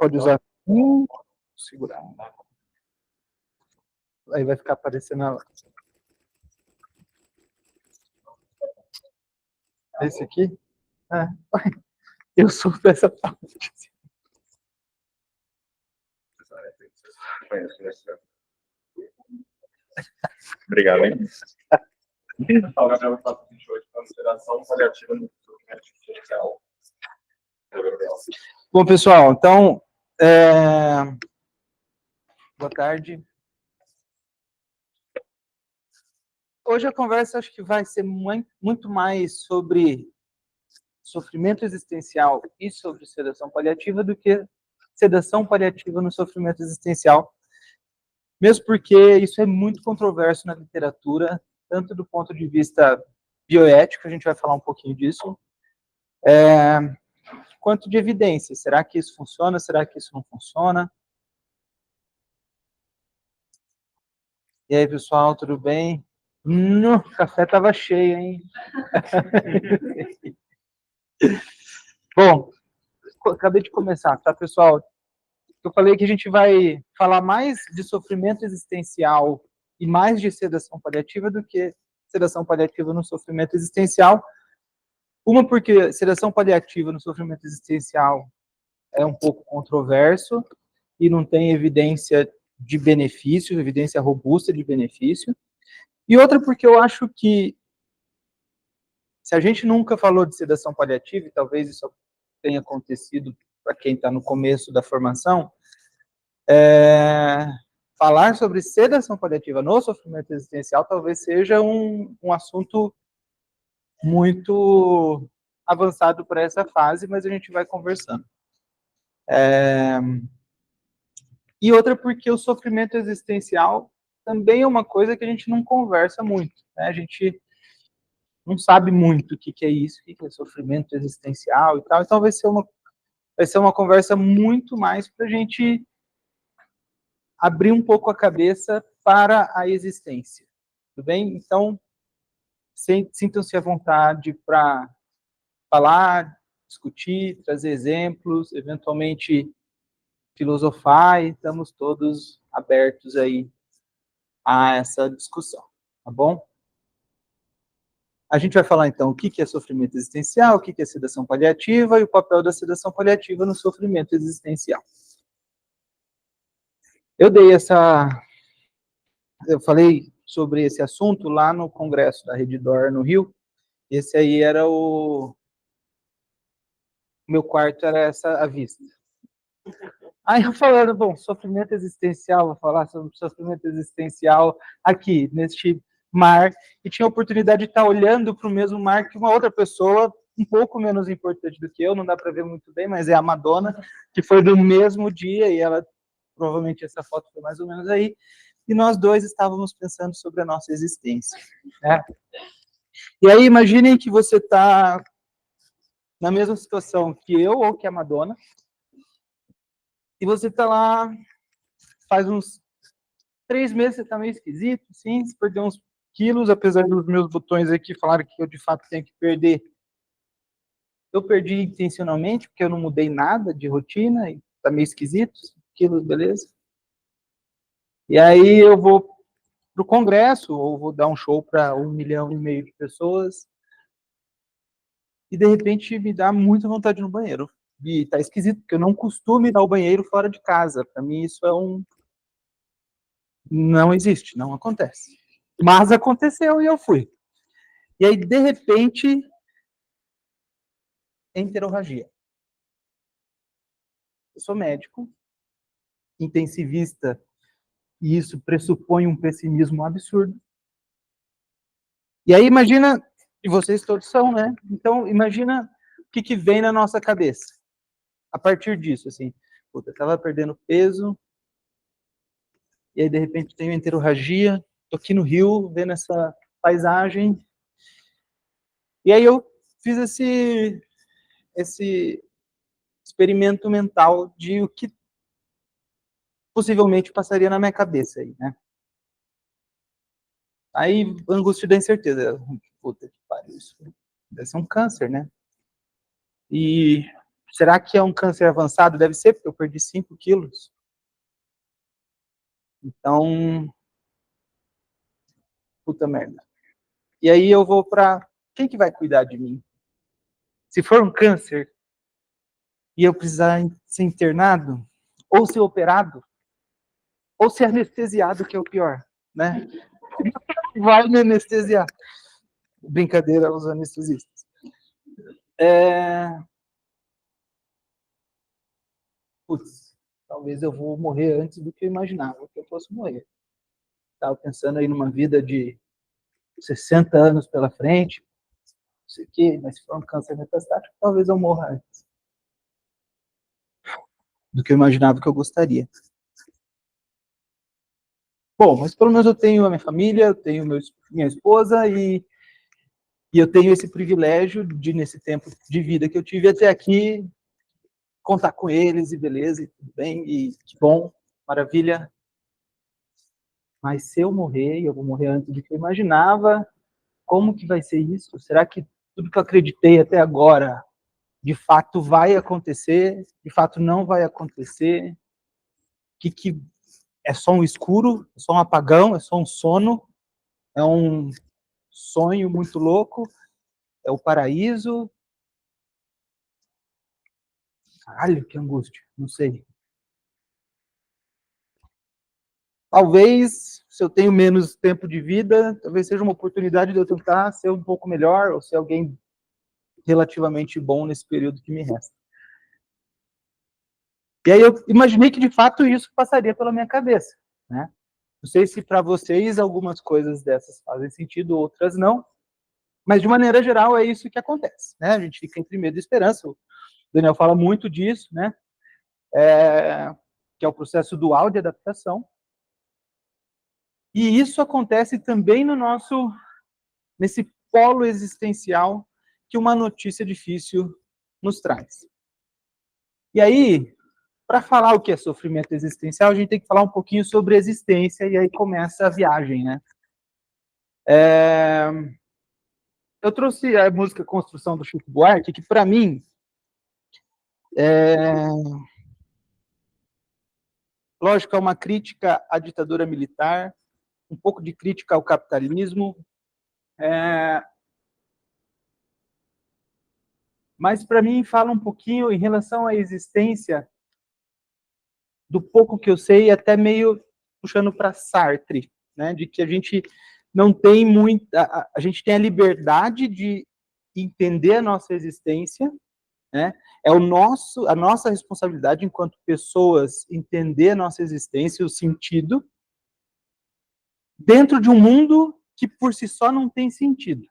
Pode usar. Segurar. Aí vai ficar aparecendo a... Esse aqui? É. Eu sou dessa parte. Obrigado, hein? O Gabriel está com 28, consideração paliativa no sofrimento social. Bom, pessoal, então, boa tarde. Hoje a conversa acho que vai ser muito mais sobre sofrimento existencial e sobre sedação paliativa do que sedação paliativa no sofrimento existencial, mesmo porque isso é muito controverso na literatura, tanto do ponto de vista bioético, a gente vai falar um pouquinho disso, quanto de evidência. Será que isso funciona? Será que isso não funciona? E aí, pessoal, tudo bem? O café estava cheio, hein? Bom, acabei de começar, tá, pessoal? Eu falei que a gente vai falar mais de sofrimento existencial e mais de sedação paliativa do que sedação paliativa no sofrimento existencial. Uma, porque sedação paliativa no sofrimento existencial é um pouco controverso e não tem evidência de benefício, evidência robusta de benefício. E outra, porque eu acho que se a gente nunca falou de sedação paliativa, e talvez isso tenha acontecido para quem está no começo da formação, falar sobre sedação paliativa no sofrimento existencial talvez seja um assunto muito avançado para essa fase, mas a gente vai conversando. E outra porque o sofrimento existencial também é uma coisa que a gente não conversa muito, né? A gente não sabe muito o que é isso, o que é sofrimento existencial e tal, então vai ser uma conversa muito mais para a gente abrir um pouco a cabeça para a existência, tudo bem? Então, sintam-se à vontade para falar, discutir, trazer exemplos, eventualmente filosofar, e estamos todos abertos aí a essa discussão, tá bom? A gente vai falar então o que é sofrimento existencial, o que é sedação paliativa e o papel da sedação paliativa no sofrimento existencial. Eu falei sobre esse assunto lá no congresso da Redditor no Rio. Esse aí era o meu quarto, era essa a vista. Aí eu falando, bom, sofrimento existencial, vou falar sobre sofrimento existencial aqui, neste mar, e tinha a oportunidade de estar olhando para o mesmo mar que uma outra pessoa, um pouco menos importante do que eu, não dá para ver muito bem, mas é a Madonna, que foi do mesmo dia, e ela, provavelmente essa foto foi mais ou menos aí, e nós dois estávamos pensando sobre a nossa existência, né? E aí imaginem que você está na mesma situação que eu ou que a Madonna, e você está lá, faz uns 3 meses, você está meio esquisito, sim, você perdeu uns quilos, apesar dos meus botões aqui falarem que eu de fato tenho que perder. Eu perdi intencionalmente, porque eu não mudei nada de rotina, e está meio esquisito, quilos, beleza? E aí eu vou para o congresso, ou vou dar um show para 1,5 milhão de pessoas, e de repente me dá muita vontade no banheiro. E tá esquisito, porque eu não costumo ir ao banheiro fora de casa. Para mim isso não existe, não acontece. Mas aconteceu e eu fui. E aí, de repente, enterorragia. Eu sou médico, intensivista, e isso pressupõe um pessimismo absurdo. E aí imagina, e vocês todos são, né? Então imagina o que vem na nossa cabeça. A partir disso, assim, puta, eu tava perdendo peso, e aí de repente tenho enterorragia, tô aqui no Rio, vendo essa paisagem, e aí eu fiz esse experimento mental de o que possivelmente passaria na minha cabeça aí, né? Aí, angústia da incerteza. Puta que pariu, isso deve ser um câncer, né? E Será que é um câncer avançado? Deve ser, porque eu perdi 5 quilos. Então, puta merda. E aí eu vou para quem que vai cuidar de mim? Se for um câncer e eu precisar ser internado, ou ser operado, ou ser anestesiado, que é o pior, né? Vai me anestesiar. Brincadeira aos anestesistas. Putz, talvez eu vou morrer antes do que eu imaginava que eu fosse morrer. Estava pensando aí numa vida de 60 anos pela frente, não sei o quê, mas se for um câncer metastático, talvez eu morra antes do que eu imaginava que eu gostaria. Bom, mas pelo menos eu tenho a minha família, eu tenho minha esposa e eu tenho esse privilégio de, nesse tempo de vida que eu tive até aqui, contar com eles e beleza, e tudo bem, e que bom, maravilha. Mas se eu morrer, e eu vou morrer antes do que eu imaginava, como que vai ser isso? Será que tudo que eu acreditei até agora, de fato vai acontecer? De fato não vai acontecer? Que é só um escuro? É só um apagão? É só um sono? É um sonho muito louco? É o paraíso? Caralho, que angústia, não sei. Talvez, se eu tenho menos tempo de vida, talvez seja uma oportunidade de eu tentar ser um pouco melhor, ou ser alguém relativamente bom nesse período que me resta. E aí eu imaginei que, de fato, isso passaria pela minha cabeça, né? Não sei se para vocês algumas coisas dessas fazem sentido, outras não, mas de maneira geral é isso que acontece, né? A gente fica entre medo e esperança. O Daniel fala muito disso, né? Que é o processo dual de adaptação. E isso acontece também nesse polo existencial que uma notícia difícil nos traz. E aí, para falar o que é sofrimento existencial, a gente tem que falar um pouquinho sobre existência, e aí começa a viagem, né? Eu trouxe a música Construção do Chico Buarque, que para mim lógico, é uma crítica à ditadura militar, um pouco de crítica ao capitalismo, mas para mim fala um pouquinho em relação à existência, do pouco que eu sei, até meio puxando para Sartre, né, de que a gente não tem muita, a gente tem a liberdade de entender a nossa existência, né, é a nossa responsabilidade enquanto pessoas entender a nossa existência, o sentido, dentro de um mundo que por si só não tem sentido.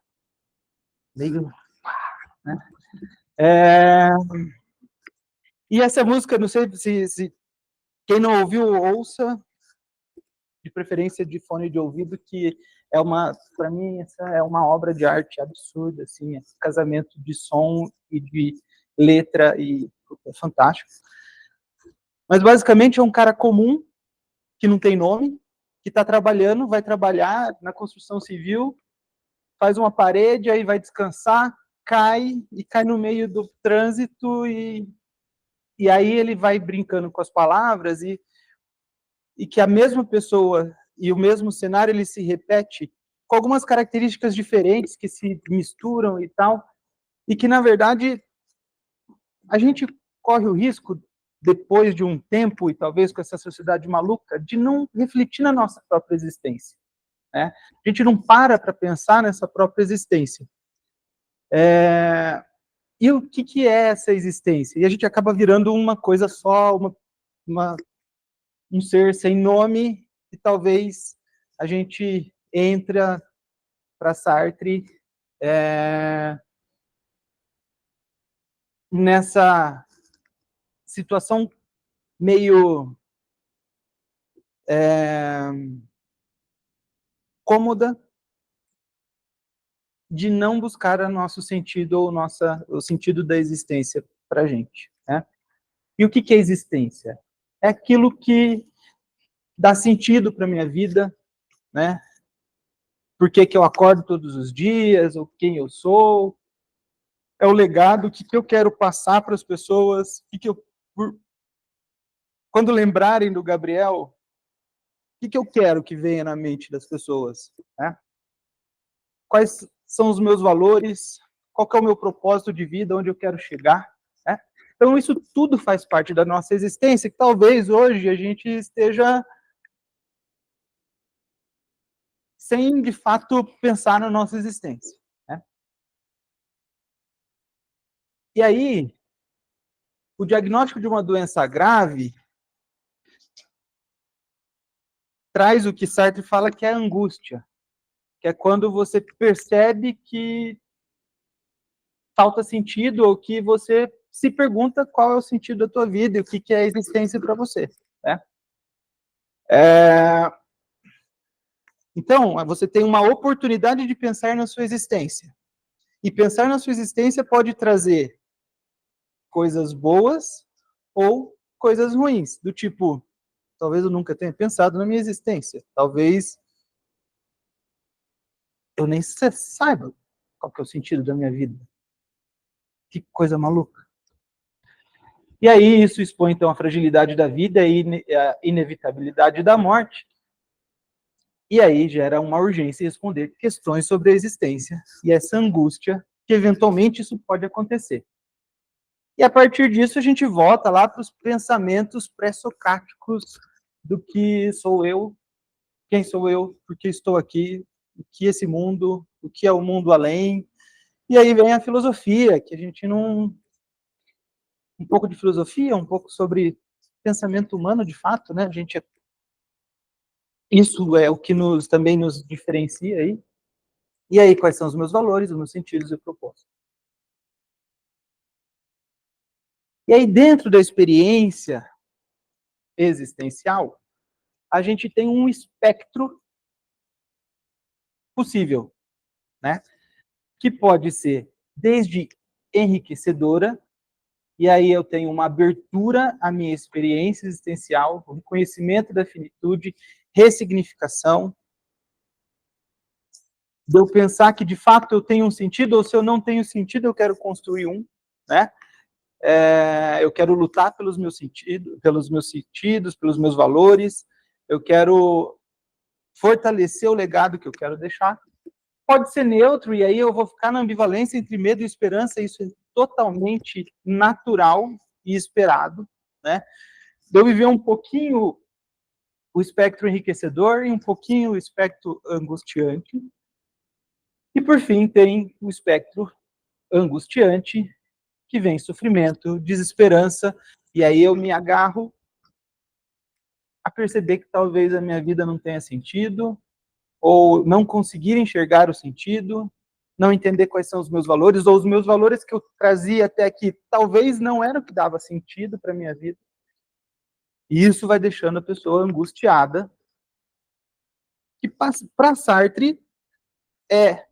Meio, né? E essa música, não sei se quem não ouviu, ouça, de preferência de fone de ouvido, que é para mim, essa é uma obra de arte absurda, assim, esse casamento de som e de letra, e é fantástico. Mas basicamente é um cara comum, que não tem nome, que está trabalhando, vai trabalhar na construção civil, faz uma parede, aí vai descansar, cai no meio do trânsito, e aí ele vai brincando com as palavras, e que a mesma pessoa e o mesmo cenário ele se repete com algumas características diferentes que se misturam e tal, e que na verdade a gente corre o risco, depois de um tempo, e talvez com essa sociedade maluca, de não refletir na nossa própria existência, né? A gente não para pensar nessa própria existência. E o que é essa existência? E a gente acaba virando uma coisa só, um ser sem nome, e talvez a gente entra para Sartre nessa situação meio cômoda de não buscar o nosso sentido, ou o sentido da existência para a gente, né? E o que é existência? É aquilo que dá sentido para a minha vida, né? Por que eu acordo todos os dias, ou quem eu sou, é o legado, o que eu quero passar para as pessoas, quando lembrarem do Gabriel, o que eu quero que venha na mente das pessoas, né? Quais são os meus valores, qual que é o meu propósito de vida, onde eu quero chegar, né? Então, isso tudo faz parte da nossa existência, que talvez hoje a gente esteja sem, de fato, pensar na nossa existência, né? E aí, o diagnóstico de uma doença grave traz o que Sartre fala que é a angústia, que é quando você percebe que falta sentido ou que você se pergunta qual é o sentido da tua vida e o que é a existência para você, né? Então, você tem uma oportunidade de pensar na sua existência. E pensar na sua existência pode trazer coisas boas ou coisas ruins, do tipo, talvez eu nunca tenha pensado na minha existência, talvez eu nem saiba qual que é o sentido da minha vida. Que coisa maluca. E aí isso expõe, então, a fragilidade da vida e a inevitabilidade da morte. E aí gera uma urgência em responder questões sobre a existência e essa angústia que, eventualmente, isso pode acontecer. E, a partir disso, a gente volta lá para os pensamentos pré-socráticos do que sou eu, quem sou eu, por que estou aqui, o que esse mundo, o que é o mundo além. E aí vem a filosofia, que a gente não... Um pouco de filosofia, um pouco sobre pensamento humano, de fato, né? A gente... Isso é o que também nos diferencia aí. E aí, quais são os meus valores, os meus sentidos e o propósito? E aí, dentro da experiência existencial, a gente tem um espectro possível, né? Que pode ser desde enriquecedora, e aí eu tenho uma abertura à minha experiência existencial, o reconhecimento da finitude, ressignificação, de eu pensar que de fato eu tenho um sentido, ou se eu não tenho sentido, eu quero construir um, né? Eu quero lutar pelos meus sentidos, pelos meus valores, eu quero fortalecer o legado que eu quero deixar. Pode ser neutro, e aí eu vou ficar na ambivalência entre medo e esperança, isso é totalmente natural e esperado, né? Eu viver um pouquinho o espectro enriquecedor e um pouquinho o espectro angustiante. E, por fim, tem o espectro angustiante, que vem sofrimento, desesperança, e aí eu me agarro a perceber que talvez a minha vida não tenha sentido, ou não conseguir enxergar o sentido, não entender quais são os meus valores, ou os meus valores que eu trazia até aqui, talvez não era o que dava sentido para a minha vida. E isso vai deixando a pessoa angustiada, que para Sartre é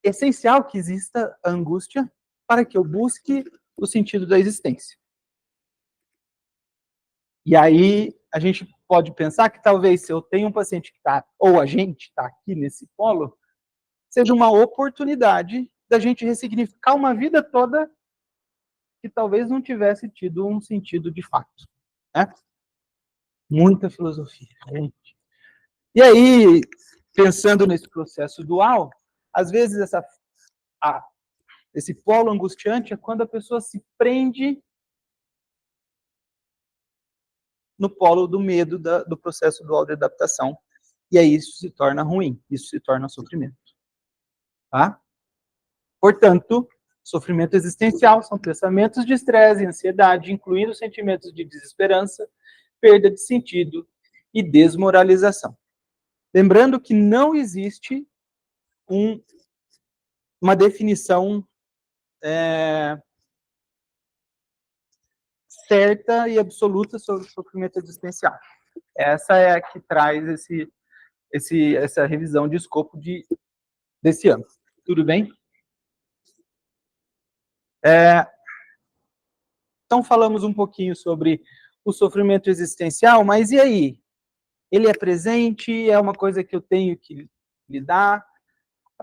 essencial que exista a angústia para que eu busque o sentido da existência. E aí a gente pode pensar que talvez se eu tenho um paciente que está, ou a gente está aqui nesse polo, seja uma oportunidade da gente ressignificar uma vida toda que talvez não tivesse tido um sentido de fato, né? Muita filosofia, gente. E aí, pensando nesse processo dual, às vezes esse polo angustiante é quando a pessoa se prende no polo do medo do processo dual de adaptação. E aí isso se torna ruim, isso se torna sofrimento. Tá? Portanto, sofrimento existencial são pensamentos de estresse e ansiedade, incluindo sentimentos de desesperança, perda de sentido e desmoralização. Lembrando que não existe uma definição certa e absoluta sobre o sofrimento existencial. Essa é a que traz essa revisão de escopo desse ano. Tudo bem? Então, falamos um pouquinho sobre o sofrimento existencial, mas e aí? Ele é presente? É uma coisa que eu tenho que lidar?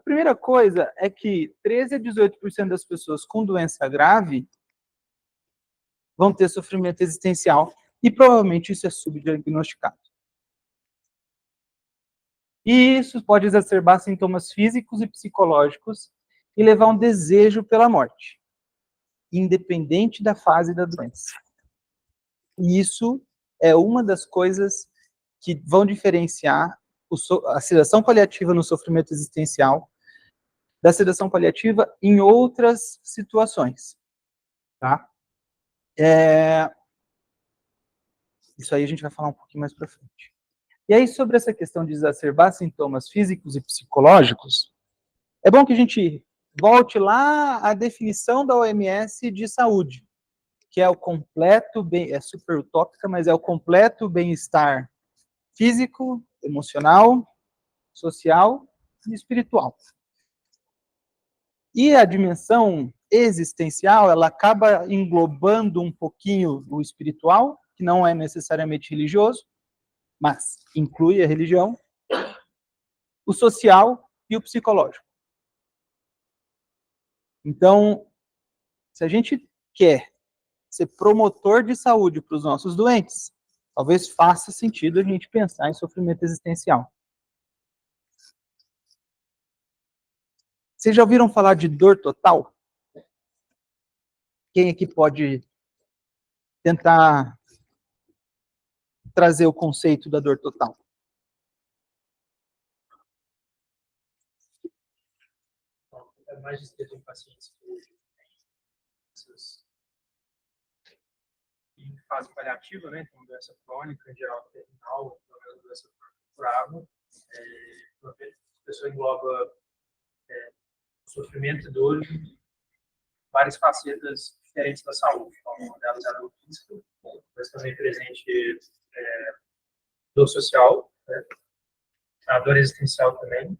A primeira coisa é que 13 a 18% das pessoas com doença grave vão ter sofrimento existencial e provavelmente isso é subdiagnosticado. E isso pode exacerbar sintomas físicos e psicológicos e levar a um desejo pela morte, independente da fase da doença. E isso é uma das coisas que vão diferenciar a sedação paliativa no sofrimento existencial da sedação paliativa em outras situações. Tá? Isso aí a gente vai falar um pouquinho mais para frente. E aí, sobre essa questão de exacerbar sintomas físicos e psicológicos, é bom que a gente volte lá à definição da OMS de saúde, que é o completo bem, é super utópica, mas é o completo bem-estar físico, emocional, social e espiritual. E a dimensão existencial, ela acaba englobando um pouquinho o espiritual, que não é necessariamente religioso, mas inclui a religião, o social e o psicológico. Então, se a gente quer ser promotor de saúde para os nossos doentes, talvez faça sentido a gente pensar em sofrimento existencial. Vocês já ouviram falar de dor total? Quem aqui pode tentar trazer o conceito da dor total? É mais descrito em pacientes que em fase paliativa, né, com doença crônica, em geral terminal, pelo menos doença curável. A pessoa engloba sofrimento e dor em várias facetas diferentes da saúde. Então, uma delas é a dor física, mas também presente dor social, né, a dor existencial também,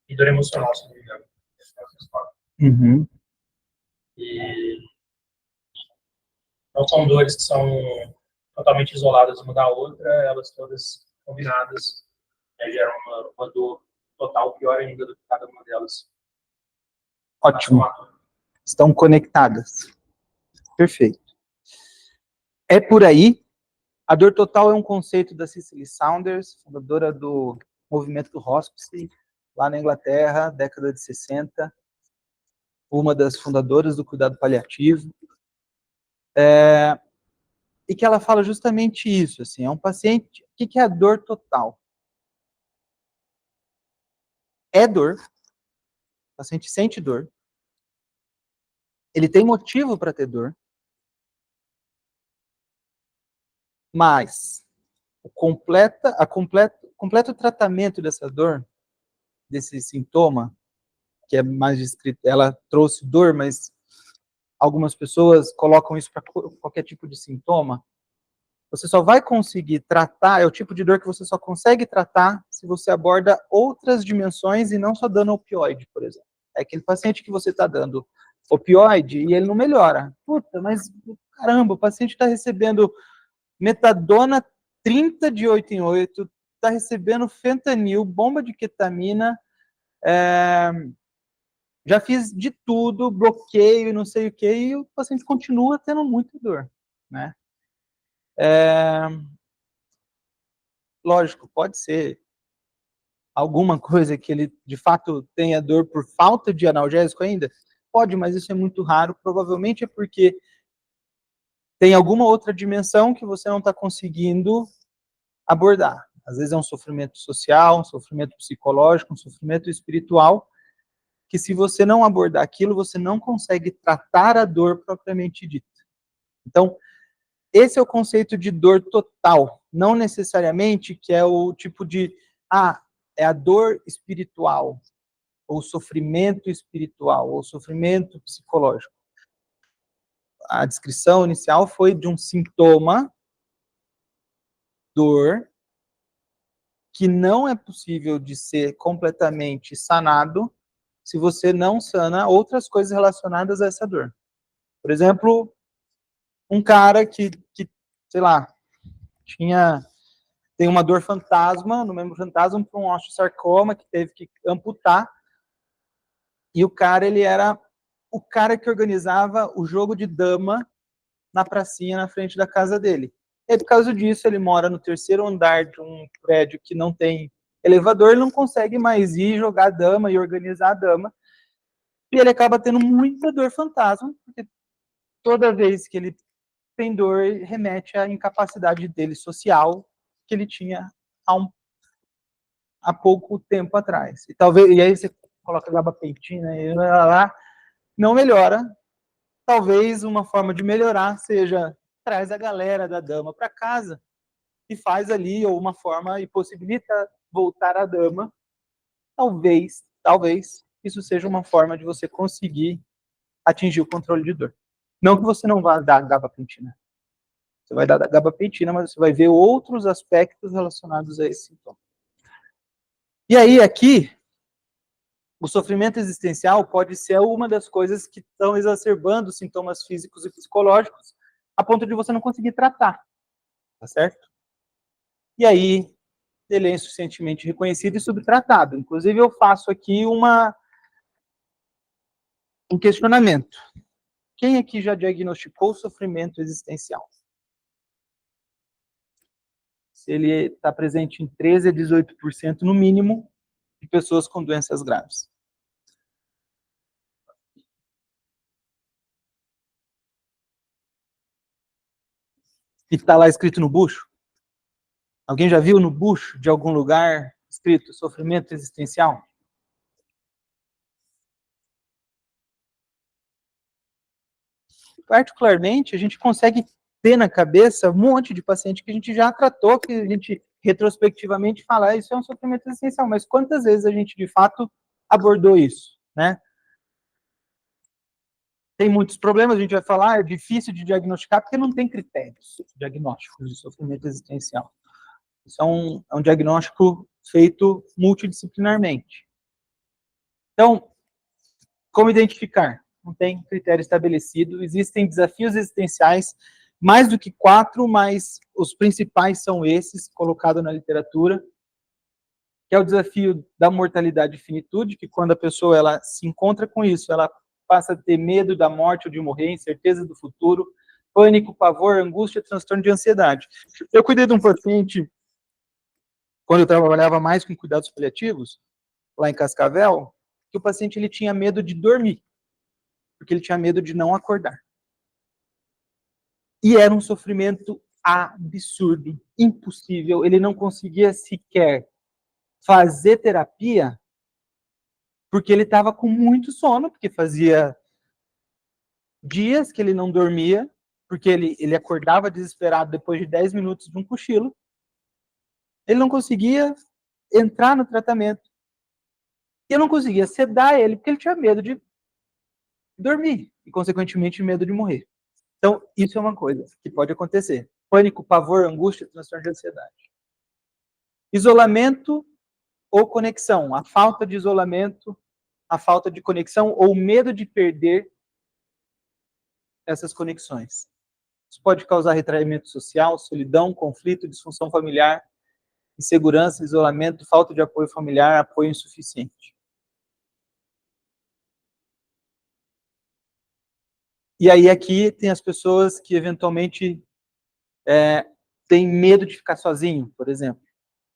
e dor emocional, se não me engano. Uhum. E não são dores que são totalmente isoladas uma da outra, elas todas combinadas geram uma dor total pior ainda do que cada uma delas. Ótimo. Estão conectadas. Perfeito. É por aí. A dor total é um conceito da Cicely Saunders, fundadora do movimento do hospice, lá na Inglaterra, década de 60, uma das fundadoras do cuidado paliativo, e que ela fala justamente isso, assim, é um paciente, o que é a dor total? É dor, o paciente sente dor, ele tem motivo para ter dor, mas o completo tratamento dessa dor, desse sintoma, que é mais descrito, ela trouxe dor, mas algumas pessoas colocam isso para qualquer tipo de sintoma. Você só vai conseguir tratar, é o tipo de dor que você só consegue tratar se você aborda outras dimensões e não só dando opioide, por exemplo. É aquele paciente que você está dando opioide e ele não melhora. Puta, mas caramba, o paciente está recebendo metadona 30 de 8 em 8, está recebendo fentanil, bomba de ketamina, já fiz de tudo, bloqueio, não sei o que, e o paciente continua tendo muita dor, né? Lógico, pode ser alguma coisa que ele, de fato, tenha dor por falta de analgésico ainda? Pode, mas isso é muito raro. Provavelmente é porque tem alguma outra dimensão que você não está conseguindo abordar. Às vezes é um sofrimento social, um sofrimento psicológico, um sofrimento espiritual, que se você não abordar aquilo, você não consegue tratar a dor propriamente dita. Então, esse é o conceito de dor total, não necessariamente que é o tipo de, é a dor espiritual, ou sofrimento espiritual, ou sofrimento psicológico. A descrição inicial foi de um sintoma, dor, que não é possível de ser completamente sanado se você não sana outras coisas relacionadas a essa dor. Por exemplo, um cara que sei lá, tem uma dor fantasma, no membro fantasma, por um osteosarcoma, que teve que amputar, E o cara, ele era o cara que organizava o jogo de dama na pracinha na frente da casa dele. E por causa disso, ele mora no terceiro andar de um prédio que não tem elevador, ele não consegue mais ir jogar dama e organizar a dama. E ele acaba tendo muita dor fantasma, porque toda vez que ele tem dor, remete à incapacidade dele social que ele tinha há pouco tempo atrás. E aí você coloca gabapentina e lá, não melhora. Talvez uma forma de melhorar seja traz a galera da dama para casa e faz ali, ou uma forma, e possibilita voltar a dama. Talvez, isso seja uma forma de você conseguir atingir o controle de dor. Não que você não vá dar gabapentina. Você vai dar gabapentina, mas você vai ver outros aspectos relacionados a esse sintoma. E aí, aqui, o sofrimento existencial pode ser uma das coisas que estão exacerbando os sintomas físicos e psicológicos, a ponto de você não conseguir tratar, tá certo? E aí, ele é insuficientemente reconhecido e subtratado. Inclusive, eu faço aqui um questionamento. Quem aqui já diagnosticou sofrimento existencial? Se ele está presente em 13 a 18% no mínimo de pessoas com doenças graves. E está lá escrito no bucho? Alguém já viu no bucho de algum lugar escrito sofrimento existencial? Particularmente, a gente consegue ter na cabeça um monte de paciente que a gente já tratou, que a gente retrospectivamente fala, isso é um sofrimento existencial, mas quantas vezes a gente de fato abordou isso, né? Tem muitos problemas, a gente vai falar, é difícil de diagnosticar porque não tem critérios diagnósticos de sofrimento existencial. Isso é um diagnóstico feito multidisciplinarmente. Então, como identificar? Não tem critério estabelecido, existem desafios existenciais, mais do que 4, mas os principais são esses, colocados na literatura, que é o desafio da mortalidade e finitude, que quando a pessoa ela se encontra com isso, ela passa a ter medo da morte ou de morrer, incerteza do futuro, pânico, pavor, angústia, transtorno de ansiedade. Eu cuidei de um paciente, quando eu trabalhava mais com cuidados paliativos, lá em Cascavel, que o paciente ele tinha medo de dormir, porque ele tinha medo de não acordar. E era um sofrimento absurdo, impossível. Ele não conseguia sequer fazer terapia porque ele estava com muito sono, porque fazia dias que ele não dormia, porque ele acordava desesperado depois de 10 minutos de um cochilo. Ele não conseguia entrar no tratamento. E eu não conseguia sedar ele, porque ele tinha medo de dormir, e consequentemente medo de morrer. Então, isso é uma coisa que pode acontecer. Pânico, pavor, angústia, transtorno de ansiedade. Isolamento ou conexão. A falta de isolamento, a falta de conexão ou medo de perder essas conexões. Isso pode causar retraimento social, solidão, conflito, disfunção familiar, insegurança, isolamento, falta de apoio familiar, apoio insuficiente. E aí aqui tem as pessoas que eventualmente têm medo de ficar sozinho, por exemplo,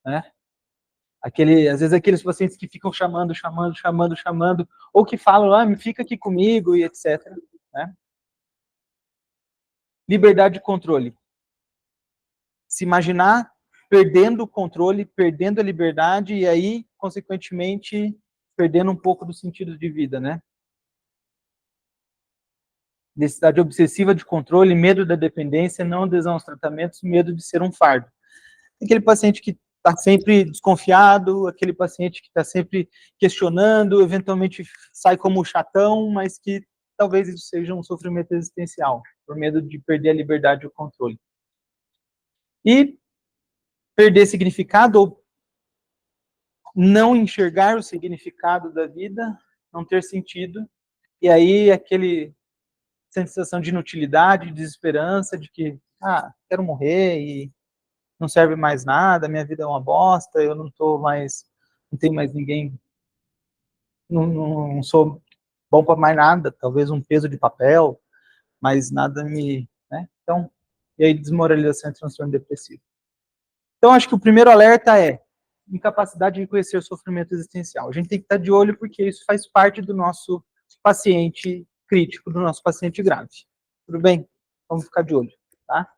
né? Às vezes aqueles pacientes que ficam chamando, ou que falam, fica aqui comigo e etc. Né? Liberdade de controle. Se imaginar perdendo o controle, perdendo a liberdade e aí, consequentemente, perdendo um pouco do sentido de vida, né? Necessidade obsessiva de controle, medo da dependência, não adesão aos tratamentos, medo de ser um fardo. Aquele paciente que está sempre desconfiado, aquele paciente que está sempre questionando, eventualmente sai como chatão, mas que talvez isso seja um sofrimento existencial, por medo de perder a liberdade e o controle. E perder significado ou não enxergar o significado da vida, não ter sentido, e aí aquele sensação de inutilidade, de desesperança, de que, quero morrer e não serve mais nada, minha vida é uma bosta, eu não tenho mais ninguém não sou bom para mais nada, talvez um peso de papel, mas nada me, né? Então, e aí desmoralização e transtorno depressivo. Então, acho que o primeiro alerta é incapacidade de reconhecer o sofrimento existencial. A gente tem que estar de olho porque isso faz parte do nosso paciente crítico, do nosso paciente grave. Tudo bem? Vamos ficar de olho, tá?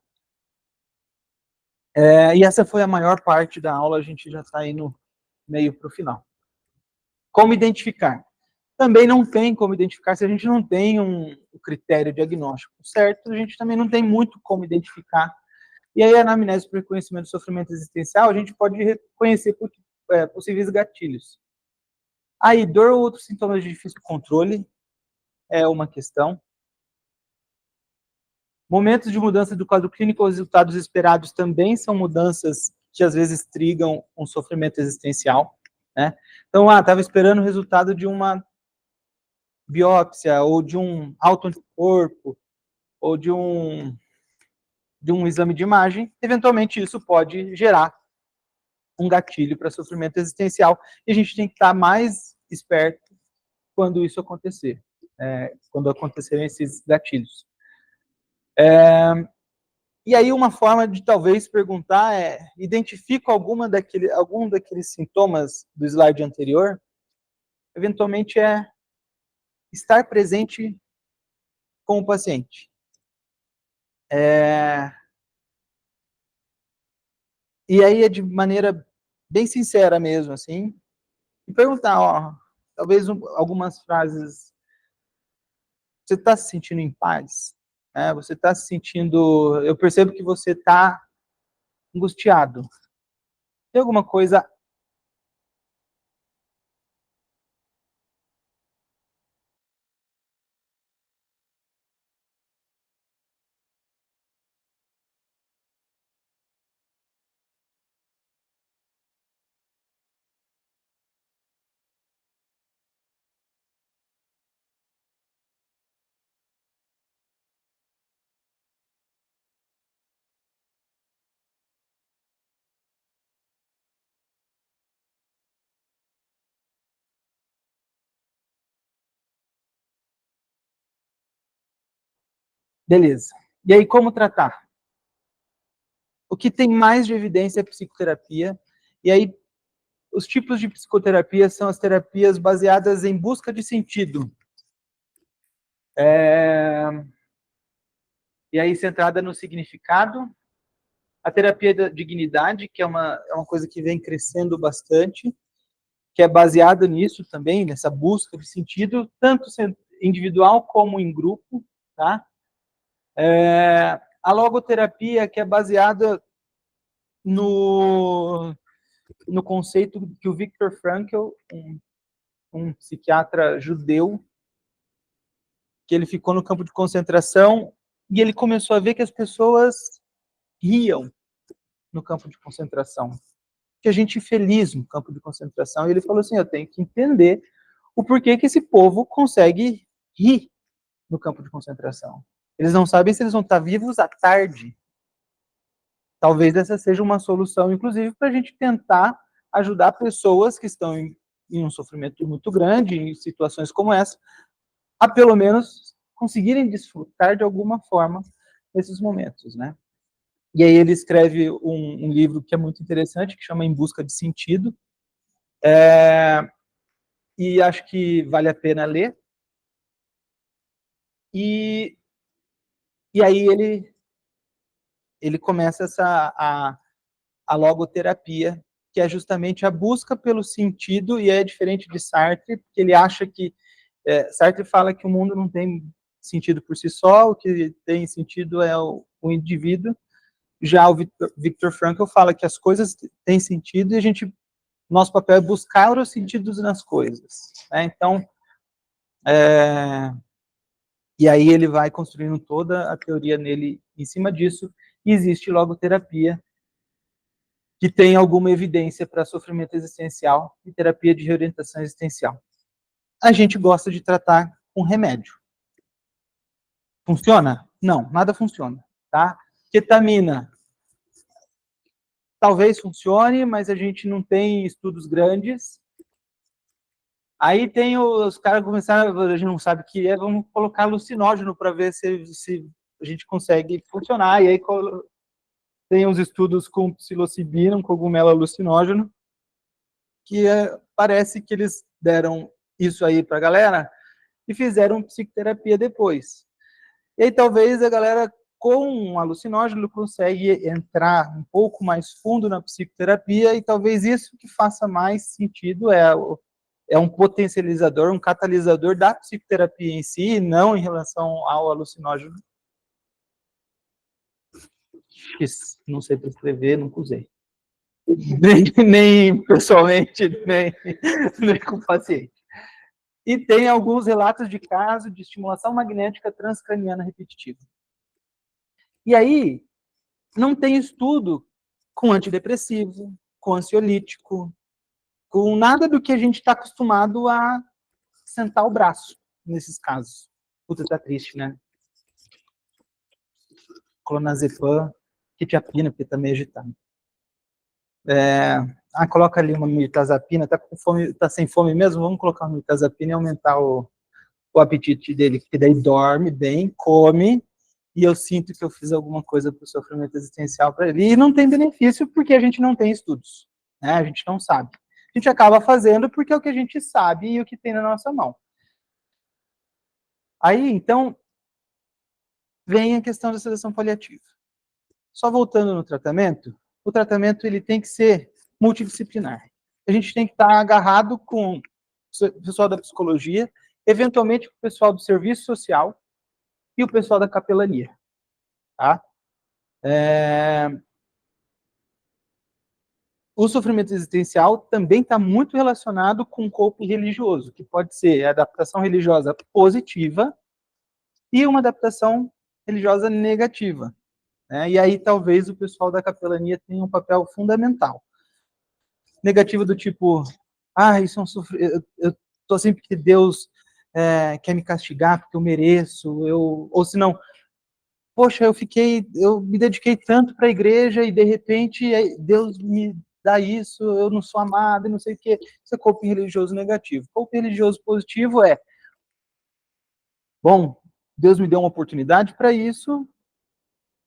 E essa foi a maior parte da aula, a gente já está indo meio para o final. Como identificar? Também não tem como identificar se a gente não tem um critério diagnóstico certo, a gente também não tem muito como identificar. E aí, a anamnese para o reconhecimento do sofrimento existencial, a gente pode reconhecer possíveis gatilhos. Aí, dor ou outros sintomas de difícil controle é uma questão. Momentos de mudança do quadro clínico ou resultados esperados também são mudanças que às vezes trigam um sofrimento existencial, né? Então, estava esperando o resultado de uma biópsia, ou de um autoanticorpo, ou de um exame de imagem, eventualmente isso pode gerar um gatilho para sofrimento existencial, e a gente tem que estar mais esperto quando isso acontecer, quando acontecerem esses gatilhos. E aí uma forma de talvez perguntar identifico algum daqueles sintomas do slide anterior, eventualmente estar presente com o paciente. E aí é de maneira bem sincera mesmo, assim, e perguntar, talvez algumas frases. Você está se sentindo em paz? Você está se sentindo... Eu percebo que você está angustiado. Tem alguma coisa... Beleza. E aí, como tratar? O que tem mais de evidência é psicoterapia. E aí, os tipos de psicoterapia são as terapias baseadas em busca de sentido. E aí, centrada no significado. A terapia da dignidade, que é uma coisa que vem crescendo bastante, que é baseada nisso também, nessa busca de sentido, tanto individual como em grupo, tá? A logoterapia, que é baseada no conceito que o Viktor Frankl, um psiquiatra judeu, que ele ficou no campo de concentração e ele começou a ver que as pessoas riam no campo de concentração. Tinha gente feliz no campo de concentração, e ele falou assim, eu tenho que entender o porquê que esse povo consegue rir no campo de concentração. Eles não sabem se eles vão estar vivos à tarde. Talvez essa seja uma solução, inclusive, para a gente tentar ajudar pessoas que estão em um sofrimento muito grande, em situações como essa, a pelo menos conseguirem desfrutar de alguma forma nesses momentos, né? E aí ele escreve um livro que é muito interessante, que chama Em Busca de Sentido, e acho que vale a pena ler. E aí ele começa a logoterapia, que é justamente a busca pelo sentido, e é diferente de Sartre, porque ele acha que... Sartre fala que o mundo não tem sentido por si só, o que tem sentido é o indivíduo. Já o Viktor Frankl fala que as coisas têm sentido e nosso papel é buscar os sentidos nas coisas. Então, e aí ele vai construindo toda a teoria nele em cima disso, e existe logoterapia, que tem alguma evidência para sofrimento existencial e terapia de reorientação existencial. A gente gosta de tratar com remédio. Funciona? Não, nada funciona, tá? Ketamina, talvez funcione, mas a gente não tem estudos grandes. Aí tem os caras começaram, a gente não sabe o que é, vamos colocar alucinógeno para ver se a gente consegue funcionar. E aí tem os estudos com psilocibina, um cogumelo alucinógeno, que parece que eles deram isso aí para a galera e fizeram psicoterapia depois. E aí talvez a galera com um alucinógeno consegue entrar um pouco mais fundo na psicoterapia e talvez isso que faça mais sentido é um potencializador, um catalisador da psicoterapia em si, não em relação ao alucinógeno. Não sei para escrever, nunca usei. Nem pessoalmente, nem com o paciente. E tem alguns relatos de caso de estimulação magnética transcraniana repetitiva. E aí, não tem estudo com antidepressivo, com ansiolítico, com nada do que a gente está acostumado a sentar o braço nesses casos. Puta, tá triste, né? Clonazepam, quetiapina, porque tá meio agitado. Coloca ali uma mirtazapina, tá com fome, tá sem fome mesmo? Vamos colocar uma mirtazapina e aumentar o apetite dele, que daí dorme bem, come, e eu sinto que eu fiz alguma coisa para o sofrimento existencial para ele. E não tem benefício porque a gente não tem estudos, né? A gente não sabe. A gente acaba fazendo porque é o que a gente sabe e o que tem na nossa mão. Aí, então, vem a questão da sedação paliativa. Só voltando no tratamento, o tratamento ele tem que ser multidisciplinar. A gente tem que estar agarrado com o pessoal da psicologia, eventualmente com o pessoal do serviço social e o pessoal da capelania. Tá? O sofrimento existencial também está muito relacionado com o coping religioso, que pode ser a adaptação religiosa positiva e uma adaptação religiosa negativa. Né? E aí talvez o pessoal da capelania tenha um papel fundamental. Negativo do tipo, isso é um sofrimento, eu estou sempre que Deus quer me castigar porque eu mereço, ou se não, poxa, eu me dediquei tanto para a igreja e de repente Deus me dá isso, eu não sou amado, e não sei o quê. Isso é coping religioso negativo. Coping religioso positivo bom, Deus me deu uma oportunidade para isso,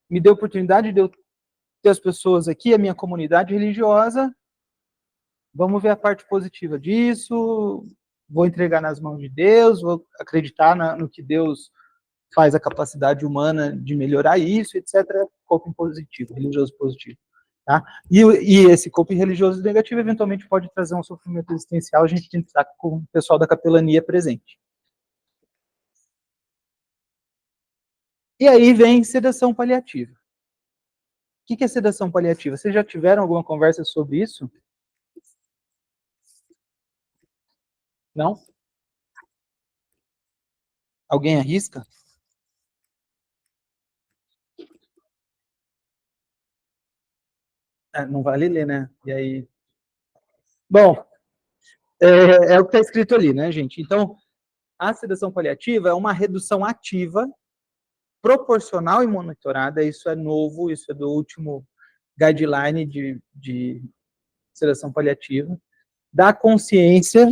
me deu a oportunidade de eu ter as pessoas aqui, a minha comunidade religiosa, vamos ver a parte positiva disso, vou entregar nas mãos de Deus, vou acreditar no que Deus faz a capacidade humana de melhorar isso, etc. Coping positivo, religioso positivo. Tá? E esse coping religioso negativo eventualmente pode trazer um sofrimento existencial, a gente tem que estar com o pessoal da capelania presente. E aí vem sedação paliativa. O que é sedação paliativa? Vocês já tiveram alguma conversa sobre isso? Não? Alguém arrisca? Não vale ler, né? E aí... Bom, é o que está escrito ali, né, gente? Então, a sedação paliativa é uma redução ativa, proporcional e monitorada, isso é novo, isso é do último guideline de sedação paliativa, da consciência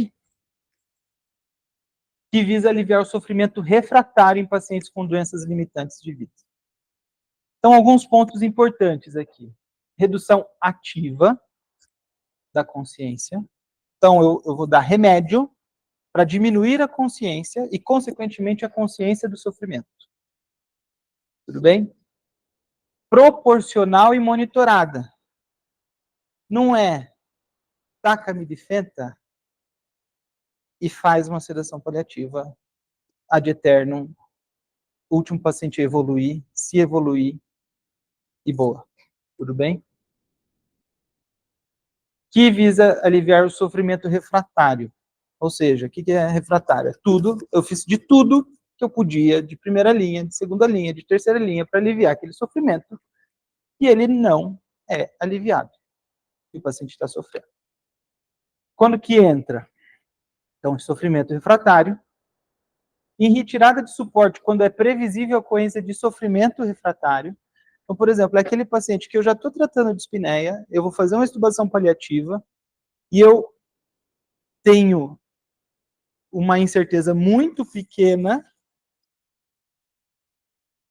que visa aliviar o sofrimento refratário em pacientes com doenças limitantes de vida. Então, alguns pontos importantes aqui. Redução ativa da consciência. Então, eu vou dar remédio para diminuir a consciência e, consequentemente, a consciência do sofrimento. Tudo bem? Proporcional e monitorada. Não é taca-me de fenta e faz uma sedação paliativa ad eternum, último paciente a evoluir, se evoluir, e boa. Tudo bem? Que visa aliviar o sofrimento refratário. Ou seja, o que é refratário? É tudo, eu fiz de tudo que eu podia, de primeira linha, de segunda linha, de terceira linha, para aliviar aquele sofrimento, e ele não é aliviado. E o paciente está sofrendo. Quando que entra? Então, sofrimento refratário. Em retirada de suporte, quando é previsível a ocorrência de sofrimento refratário. Então, por exemplo, é aquele paciente que eu já estou tratando de espineia, eu vou fazer uma extubação paliativa, e eu tenho uma incerteza muito pequena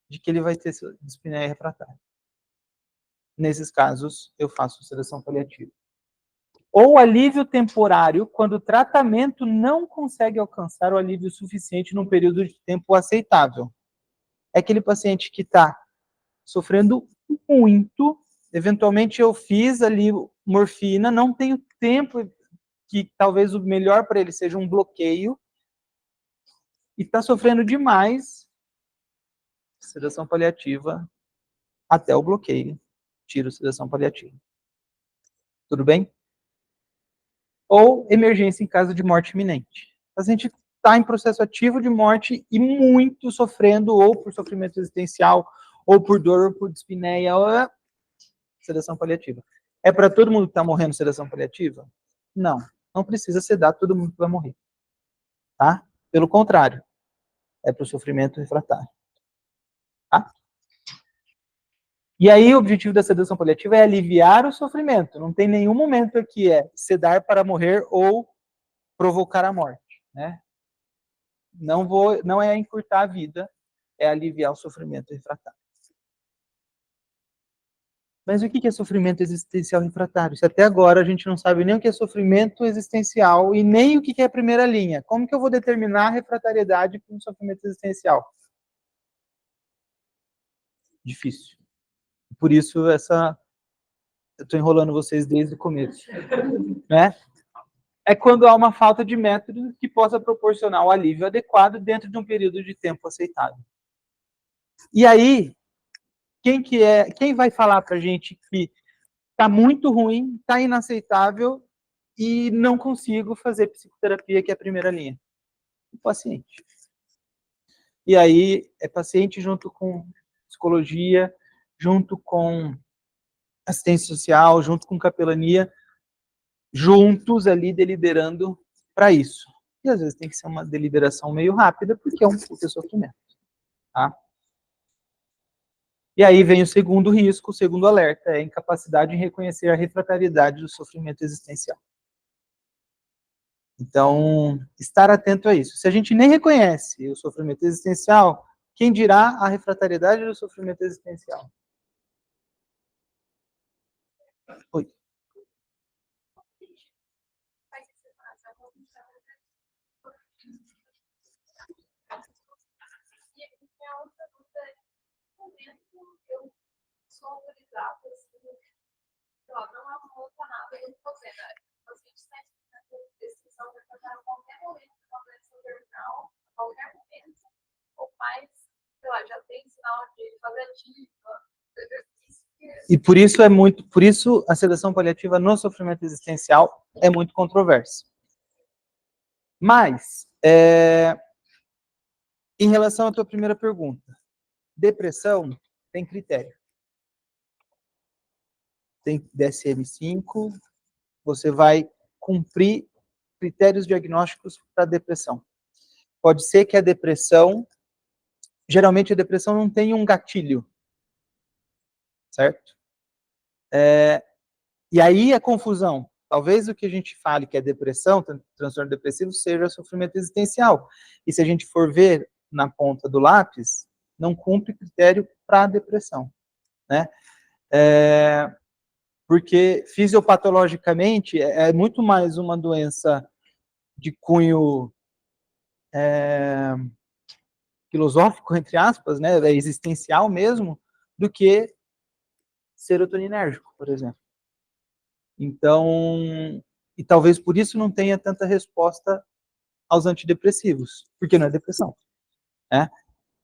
de que ele vai ter dispneia refratária. Nesses casos, eu faço sedação paliativa. Ou alívio temporário, quando o tratamento não consegue alcançar o alívio suficiente num período de tempo aceitável. É aquele paciente que está sofrendo muito, eventualmente eu fiz ali morfina, não tenho tempo, que talvez o melhor para ele seja um bloqueio, e está sofrendo demais, sedação paliativa até o bloqueio, tiro sedação paliativa. Tudo bem? Ou emergência em caso de morte iminente. O paciente está em processo ativo de morte e muito sofrendo, ou por sofrimento existencial, ou por dor, ou por dispneia, ou sedação paliativa. É para todo mundo que está morrendo sedação paliativa? Não. Não precisa sedar todo mundo que vai morrer. Tá? Pelo contrário, é para o sofrimento refratário. Tá? E aí o objetivo da sedação paliativa é aliviar o sofrimento. Não tem nenhum momento aqui sedar para morrer ou provocar a morte, né? Não é encurtar a vida, é aliviar o sofrimento refratário. Mas o que é sofrimento existencial refratário? Se até agora a gente não sabe nem o que é sofrimento existencial e nem o que é a primeira linha. Como que eu vou determinar a refratariedade para um sofrimento existencial? Difícil. Por isso eu estou enrolando vocês desde o começo, né? É quando há uma falta de método que possa proporcionar o alívio adequado dentro de um período de tempo aceitável. E aí, quem vai falar para a gente que está muito ruim, está inaceitável e não consigo fazer psicoterapia, que é a primeira linha? O paciente. E aí, é paciente junto com psicologia, junto com assistência social, junto com capelania, juntos ali deliberando para isso. E às vezes tem que ser uma deliberação meio rápida, porque é um puta sofrimento. Tá? E aí vem o segundo risco, o segundo alerta, é a incapacidade em reconhecer a refratariedade do sofrimento existencial. Então, estar atento a isso. Se a gente nem reconhece o sofrimento existencial, quem dirá a refratariedade do sofrimento existencial? Oi. Não aponta nada no fazendo. O paciente está em decisão de tratar a qualquer momento uma doença terminal, a qualquer momento, ou mais, sei lá, já tem sinal de fase ativa. E por isso a sedação paliativa no sofrimento existencial é muito controversa. Mas, em relação à tua primeira pergunta, depressão tem critério. Tem DSM-5, você vai cumprir critérios diagnósticos para depressão. Pode ser que a depressão, geralmente a depressão não tem um gatilho, certo? E aí a confusão. Talvez o que a gente fale que é depressão, transtorno depressivo, seja sofrimento existencial. E se a gente for ver na ponta do lápis, não cumpre critério para depressão, né? Porque fisiopatologicamente é muito mais uma doença de cunho filosófico, entre aspas, né, existencial mesmo, do que serotoninérgico, por exemplo. Então, e talvez por isso não tenha tanta resposta aos antidepressivos, porque não é depressão, né?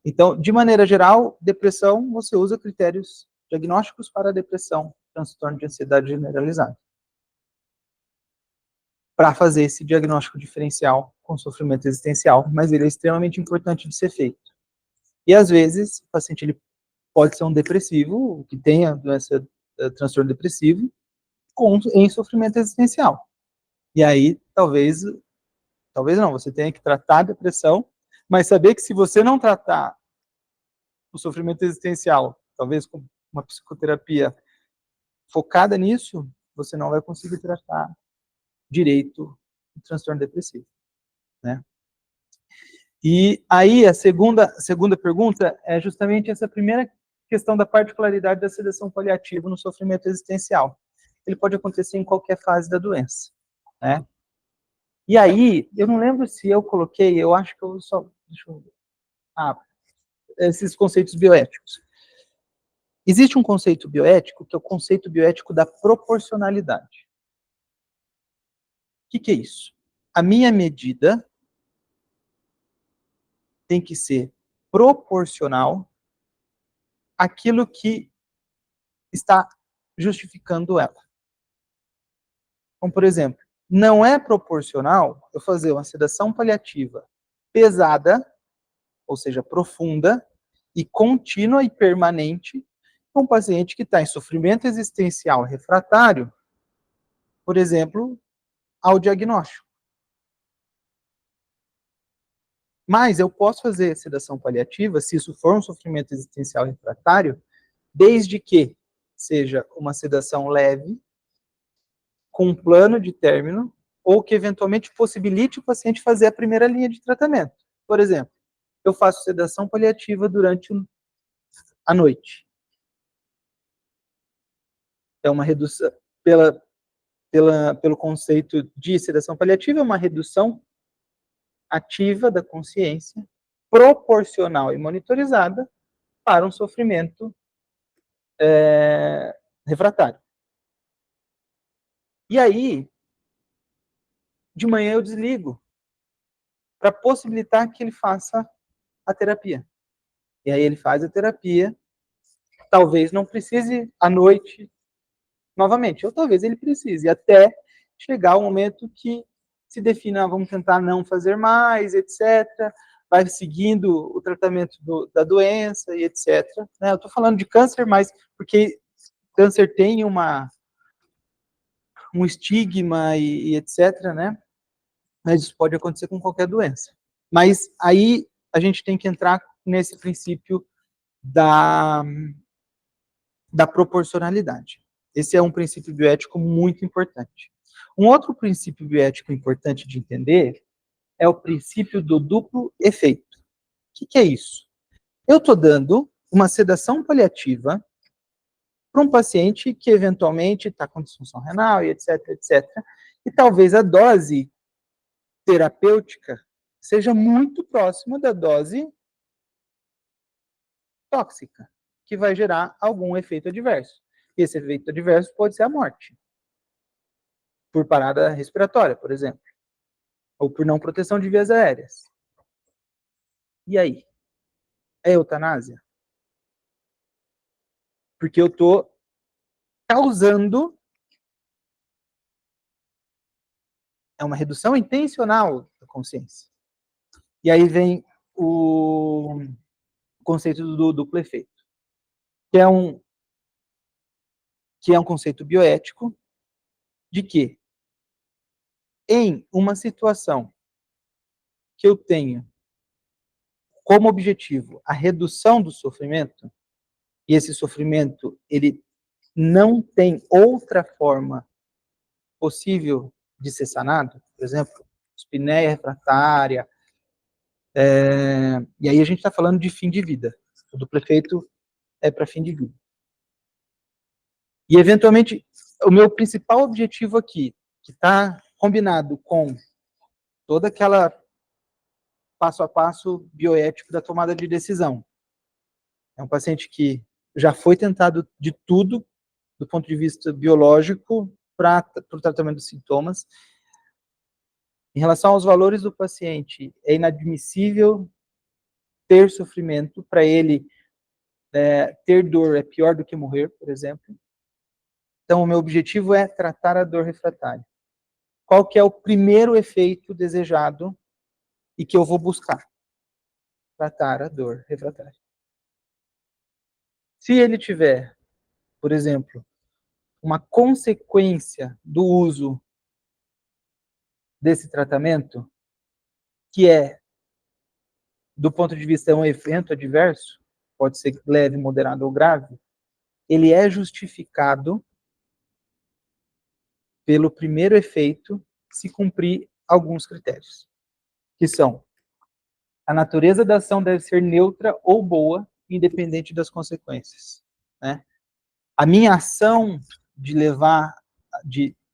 Então, de maneira geral, depressão, você usa critérios diagnósticos para depressão, transtorno de ansiedade generalizada, para fazer esse diagnóstico diferencial com sofrimento existencial, mas ele é extremamente importante de ser feito. E às vezes, o paciente ele pode ser um depressivo, que tenha doença, transtorno depressivo, em sofrimento existencial. E aí, talvez não, você tenha que tratar a depressão, mas saber que se você não tratar o sofrimento existencial, talvez com uma psicoterapia focada nisso, você não vai conseguir tratar direito o transtorno depressivo, né? E aí, a segunda pergunta é justamente essa primeira questão da particularidade da sedação paliativa no sofrimento existencial. Ele pode acontecer em qualquer fase da doença, né? E aí, eu não lembro se eu coloquei, eu acho que eu só... Deixa eu ver. Esses conceitos bioéticos. Existe um conceito bioético, que é o conceito bioético da proporcionalidade. O que é isso? A minha medida tem que ser proporcional àquilo que está justificando ela. Então, por exemplo, não é proporcional eu fazer uma sedação paliativa pesada, ou seja, profunda, e contínua e permanente, com um paciente que está em sofrimento existencial refratário, por exemplo, ao diagnóstico. Mas eu posso fazer sedação paliativa, se isso for um sofrimento existencial refratário, desde que seja uma sedação leve, com um plano de término, ou que eventualmente possibilite o paciente fazer a primeira linha de tratamento. Por exemplo, eu faço sedação paliativa durante a noite. É uma redução, pelo conceito de sedação paliativa, é uma redução ativa da consciência, proporcional e monitorizada para um sofrimento refratário. E aí, de manhã eu desligo, para possibilitar que ele faça a terapia. E aí ele faz a terapia, talvez não precise à noite novamente, ou talvez ele precise, até chegar o momento que se defina, vamos tentar não fazer mais, etc., vai seguindo o tratamento da doença e etc. Né? Eu estou falando de câncer, mas porque câncer tem um estigma e etc., né? Mas isso pode acontecer com qualquer doença. Mas aí a gente tem que entrar nesse princípio da proporcionalidade. Esse é um princípio bioético muito importante. Um outro princípio bioético importante de entender é o princípio do duplo efeito. O que é isso? Eu estou dando uma sedação paliativa para um paciente que eventualmente está com disfunção renal e etc, etc. E talvez a dose terapêutica seja muito próxima da dose tóxica, que vai gerar algum efeito adverso. E esse efeito adverso pode ser a morte, por parada respiratória, por exemplo, ou por não proteção de vias aéreas. E aí? É eutanásia? Porque eu estou causando uma redução intencional da consciência. E aí vem o conceito do duplo efeito, que é um conceito bioético de que em uma situação que eu tenho como objetivo a redução do sofrimento, e esse sofrimento ele não tem outra forma possível de ser sanado, por exemplo, espinéia refratária, e aí a gente está falando de fim de vida. O duplo efeito é para fim de vida. E, eventualmente, o meu principal objetivo aqui, que está combinado com toda aquela passo a passo bioético da tomada de decisão. É um paciente que já foi tentado de tudo, do ponto de vista biológico, para o tratamento dos sintomas. Em relação aos valores do paciente, é inadmissível ter sofrimento. Para ele, ter dor é pior do que morrer, por exemplo. Então, o meu objetivo é tratar a dor refratária. Qual que é o primeiro efeito desejado e que eu vou buscar? Tratar a dor refratária. Se ele tiver, por exemplo, uma consequência do uso desse tratamento, que é, do ponto de vista de um evento adverso, pode ser leve, moderado ou grave, ele é justificado pelo primeiro efeito se cumprir alguns critérios, que são A natureza da ação deve ser neutra ou boa, independente das consequências, né? A minha ação de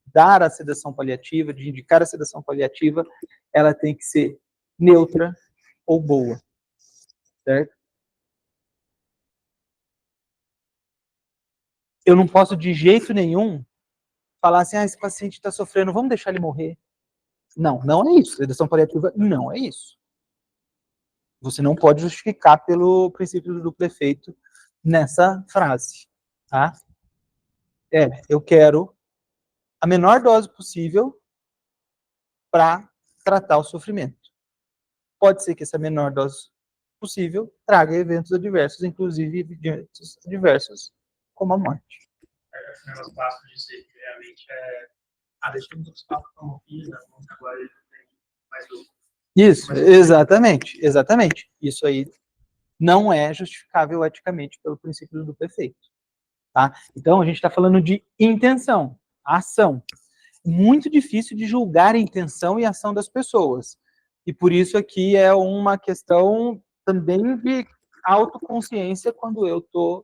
dar a sedação paliativa, de indicar a sedação paliativa, ela tem que ser neutra ou boa, certo? Eu não posso de jeito nenhum falar assim, esse paciente está sofrendo, vamos deixar ele morrer. Não, não é isso. Sedação paliativa não é isso. Você não pode justificar pelo princípio do duplo efeito nessa frase, tá? Eu quero a menor dose possível para tratar o sofrimento. Pode ser que essa menor dose possível traga eventos adversos, inclusive eventos adversos, como a morte. Esse negócio clássico de ser que realmente deixamos os papos promovidos, agora ele tem mais dúvida. Isso, exatamente. Isso aí não é justificável eticamente pelo princípio do duplo efeito. Tá? Então, a gente está falando de intenção, ação. Muito difícil de julgar a intenção e a ação das pessoas. E por isso aqui é uma questão também de autoconsciência quando eu estou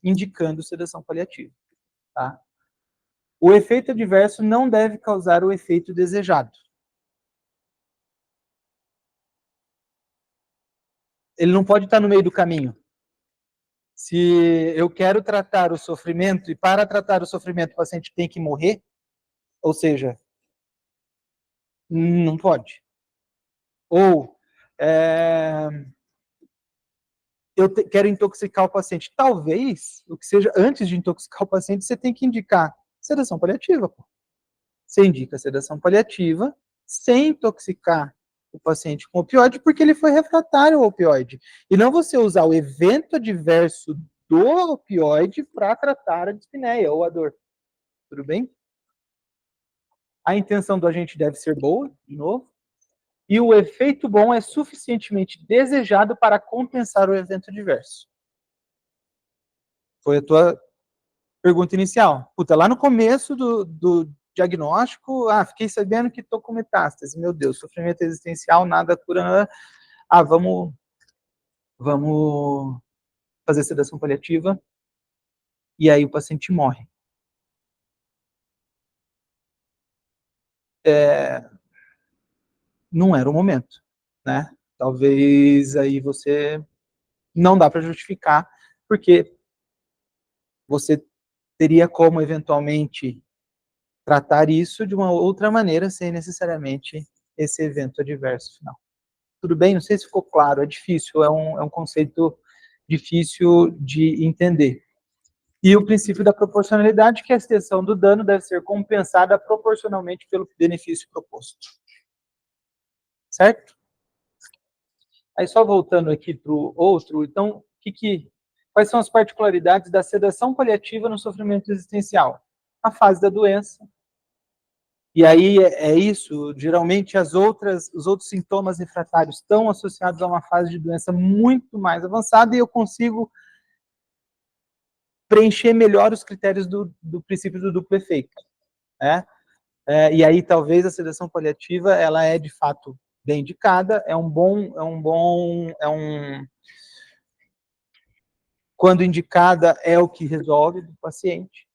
indicando sedação paliativa. Tá? O efeito adverso não deve causar o efeito desejado. Ele não pode estar no meio do caminho. Se eu quero tratar o sofrimento, e para tratar o sofrimento o paciente tem que morrer, ou seja, não pode. Ou quero intoxicar o paciente. Talvez, o que seja, antes de intoxicar o paciente, você tem que indicar sedação paliativa. Pô. Você indica sedação paliativa sem intoxicar o paciente com opioide, porque ele foi refratário ao opioide. E não você usar o evento adverso do opioide para tratar a dispneia ou a dor. Tudo bem? A intenção do agente deve ser boa, de novo, e o efeito bom é suficientemente desejado para compensar o evento adverso. Foi a tua pergunta inicial. Puta, lá no começo do diagnóstico, fiquei sabendo que estou com metástase. Meu Deus, sofrimento existencial, nada cura. Vamos fazer sedação paliativa. E aí o paciente morre. Não era o momento, né? Talvez aí você não dá para justificar, porque você teria como eventualmente tratar isso de uma outra maneira, sem necessariamente esse evento adverso final. Tudo bem? Não sei se ficou claro, é difícil, é um conceito difícil de entender. E o princípio da proporcionalidade, que a extensão do dano deve ser compensada proporcionalmente pelo benefício proposto. Certo? Aí só voltando aqui para o outro, então, quais são as particularidades da sedação paliativa no sofrimento existencial? A fase da doença. E aí é isso, geralmente os outros sintomas refratários estão associados a uma fase de doença muito mais avançada e eu consigo preencher melhor os critérios do princípio do duplo efeito. Né? E aí talvez a sedação paliativa, ela é de fato bem indicada, quando indicada é o que resolve do paciente.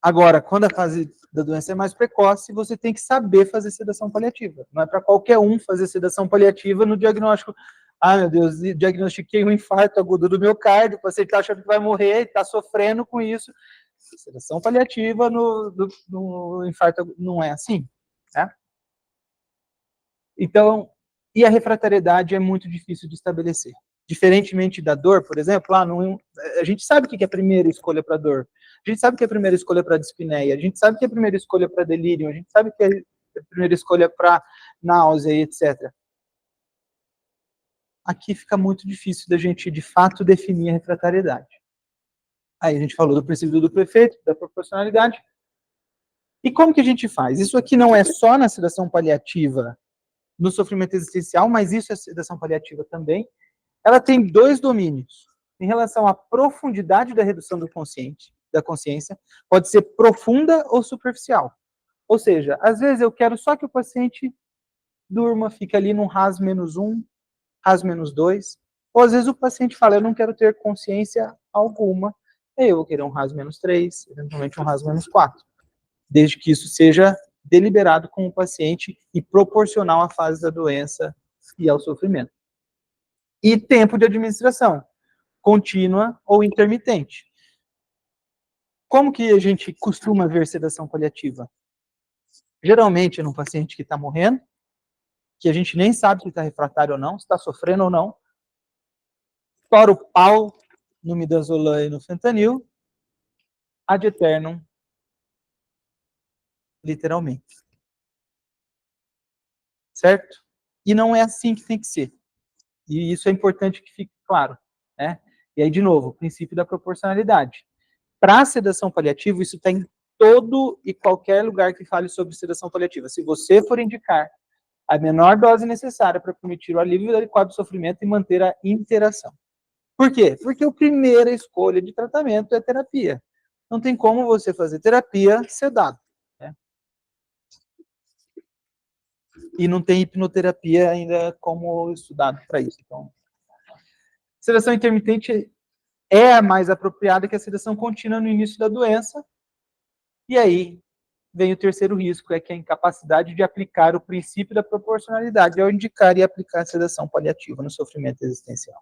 Agora, quando a fase da doença é mais precoce, você tem que saber fazer sedação paliativa. Não é para qualquer um fazer sedação paliativa no diagnóstico. Meu Deus, diagnostiquei um infarto agudo do miocárdio, o paciente está achando que vai morrer, está sofrendo com isso. Sedação paliativa no infarto agudo não é assim, né? Então, e a refratariedade é muito difícil de estabelecer. Diferentemente da dor, por exemplo, a gente sabe o que é a primeira escolha para dor. A gente sabe que é a primeira escolha para dispneia, a gente sabe que é a primeira escolha para delírio, a gente sabe que é a primeira escolha para náusea e etc. Aqui fica muito difícil da gente, de fato, definir a refratariedade. Aí a gente falou do princípio do duplo efeito, da proporcionalidade. E como que a gente faz? Isso aqui não é só na sedação paliativa no sofrimento existencial, mas isso é sedação paliativa também. Ela tem dois domínios. Em relação à profundidade da redução da consciência, pode ser profunda ou superficial. Ou seja, às vezes eu quero só que o paciente durma, fique ali num RAS -1, RAS -2, ou às vezes o paciente fala, eu não quero ter consciência alguma, e aí eu vou querer um RAS -3, eventualmente um RAS -4, desde que isso seja deliberado com o paciente e proporcional à fase da doença e ao sofrimento. E tempo de administração, contínua ou intermitente. Como que a gente costuma ver sedação paliativa? Geralmente num paciente que está morrendo, que a gente nem sabe se está refratário ou não, se está sofrendo ou não, estoura o pau no midazolam e no fentanil, ad eternum, literalmente. Certo? E não é assim que tem que ser. E isso é importante que fique claro, né? E aí, de novo, o princípio da proporcionalidade. Para a sedação paliativa, isso está em todo e qualquer lugar que fale sobre sedação paliativa. Se você for indicar a menor dose necessária para permitir o alívio adequado do sofrimento e manter a interação. Por quê? Porque a primeira escolha de tratamento é terapia. Não tem como você fazer terapia sedado. Né? E não tem hipnoterapia ainda como estudado para isso. Então, sedação intermitente é a mais apropriada que a sedação contínua no início da doença. E aí vem o terceiro risco, é que a incapacidade de aplicar o princípio da proporcionalidade ao indicar e aplicar a sedação paliativa no sofrimento existencial.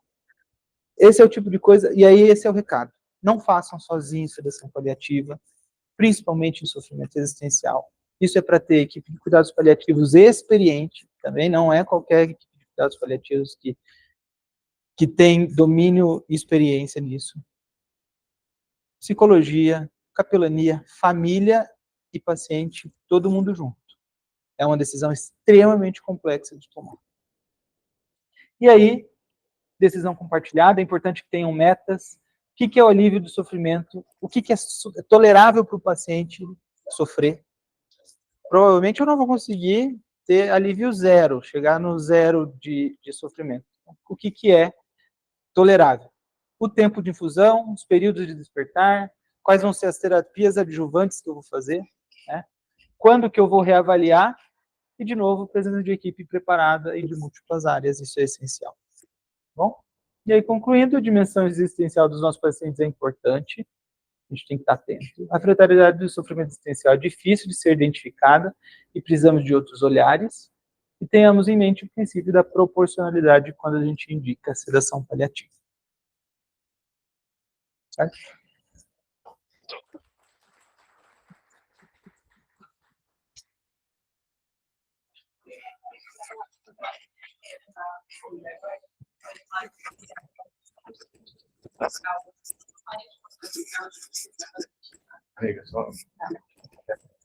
Esse é o tipo de coisa, e aí esse é o recado. Não façam sozinhos sedação paliativa, principalmente em sofrimento existencial. Isso é para ter equipe de cuidados paliativos experiente, também não é qualquer equipe de cuidados paliativos que tem domínio e experiência nisso. Psicologia, capelania, família e paciente, todo mundo junto. É uma decisão extremamente complexa de tomar. E aí, decisão compartilhada, é importante que tenham metas. O que é o alívio do sofrimento? O que é tolerável para o paciente sofrer? Provavelmente eu não vou conseguir ter alívio zero, chegar no zero de sofrimento. O que é tolerável? O tempo de infusão, os períodos de despertar, quais vão ser as terapias adjuvantes que eu vou fazer, né? Quando que eu vou reavaliar, e, de novo, presença de equipe preparada e de múltiplas áreas, isso é essencial. Bom? E aí, concluindo, a dimensão existencial dos nossos pacientes é importante, a gente tem que estar atento. A fragilidade do sofrimento existencial é difícil de ser identificada e precisamos de outros olhares. E tenhamos em mente o princípio da proporcionalidade quando a gente indica a sedação paliativa. Certo?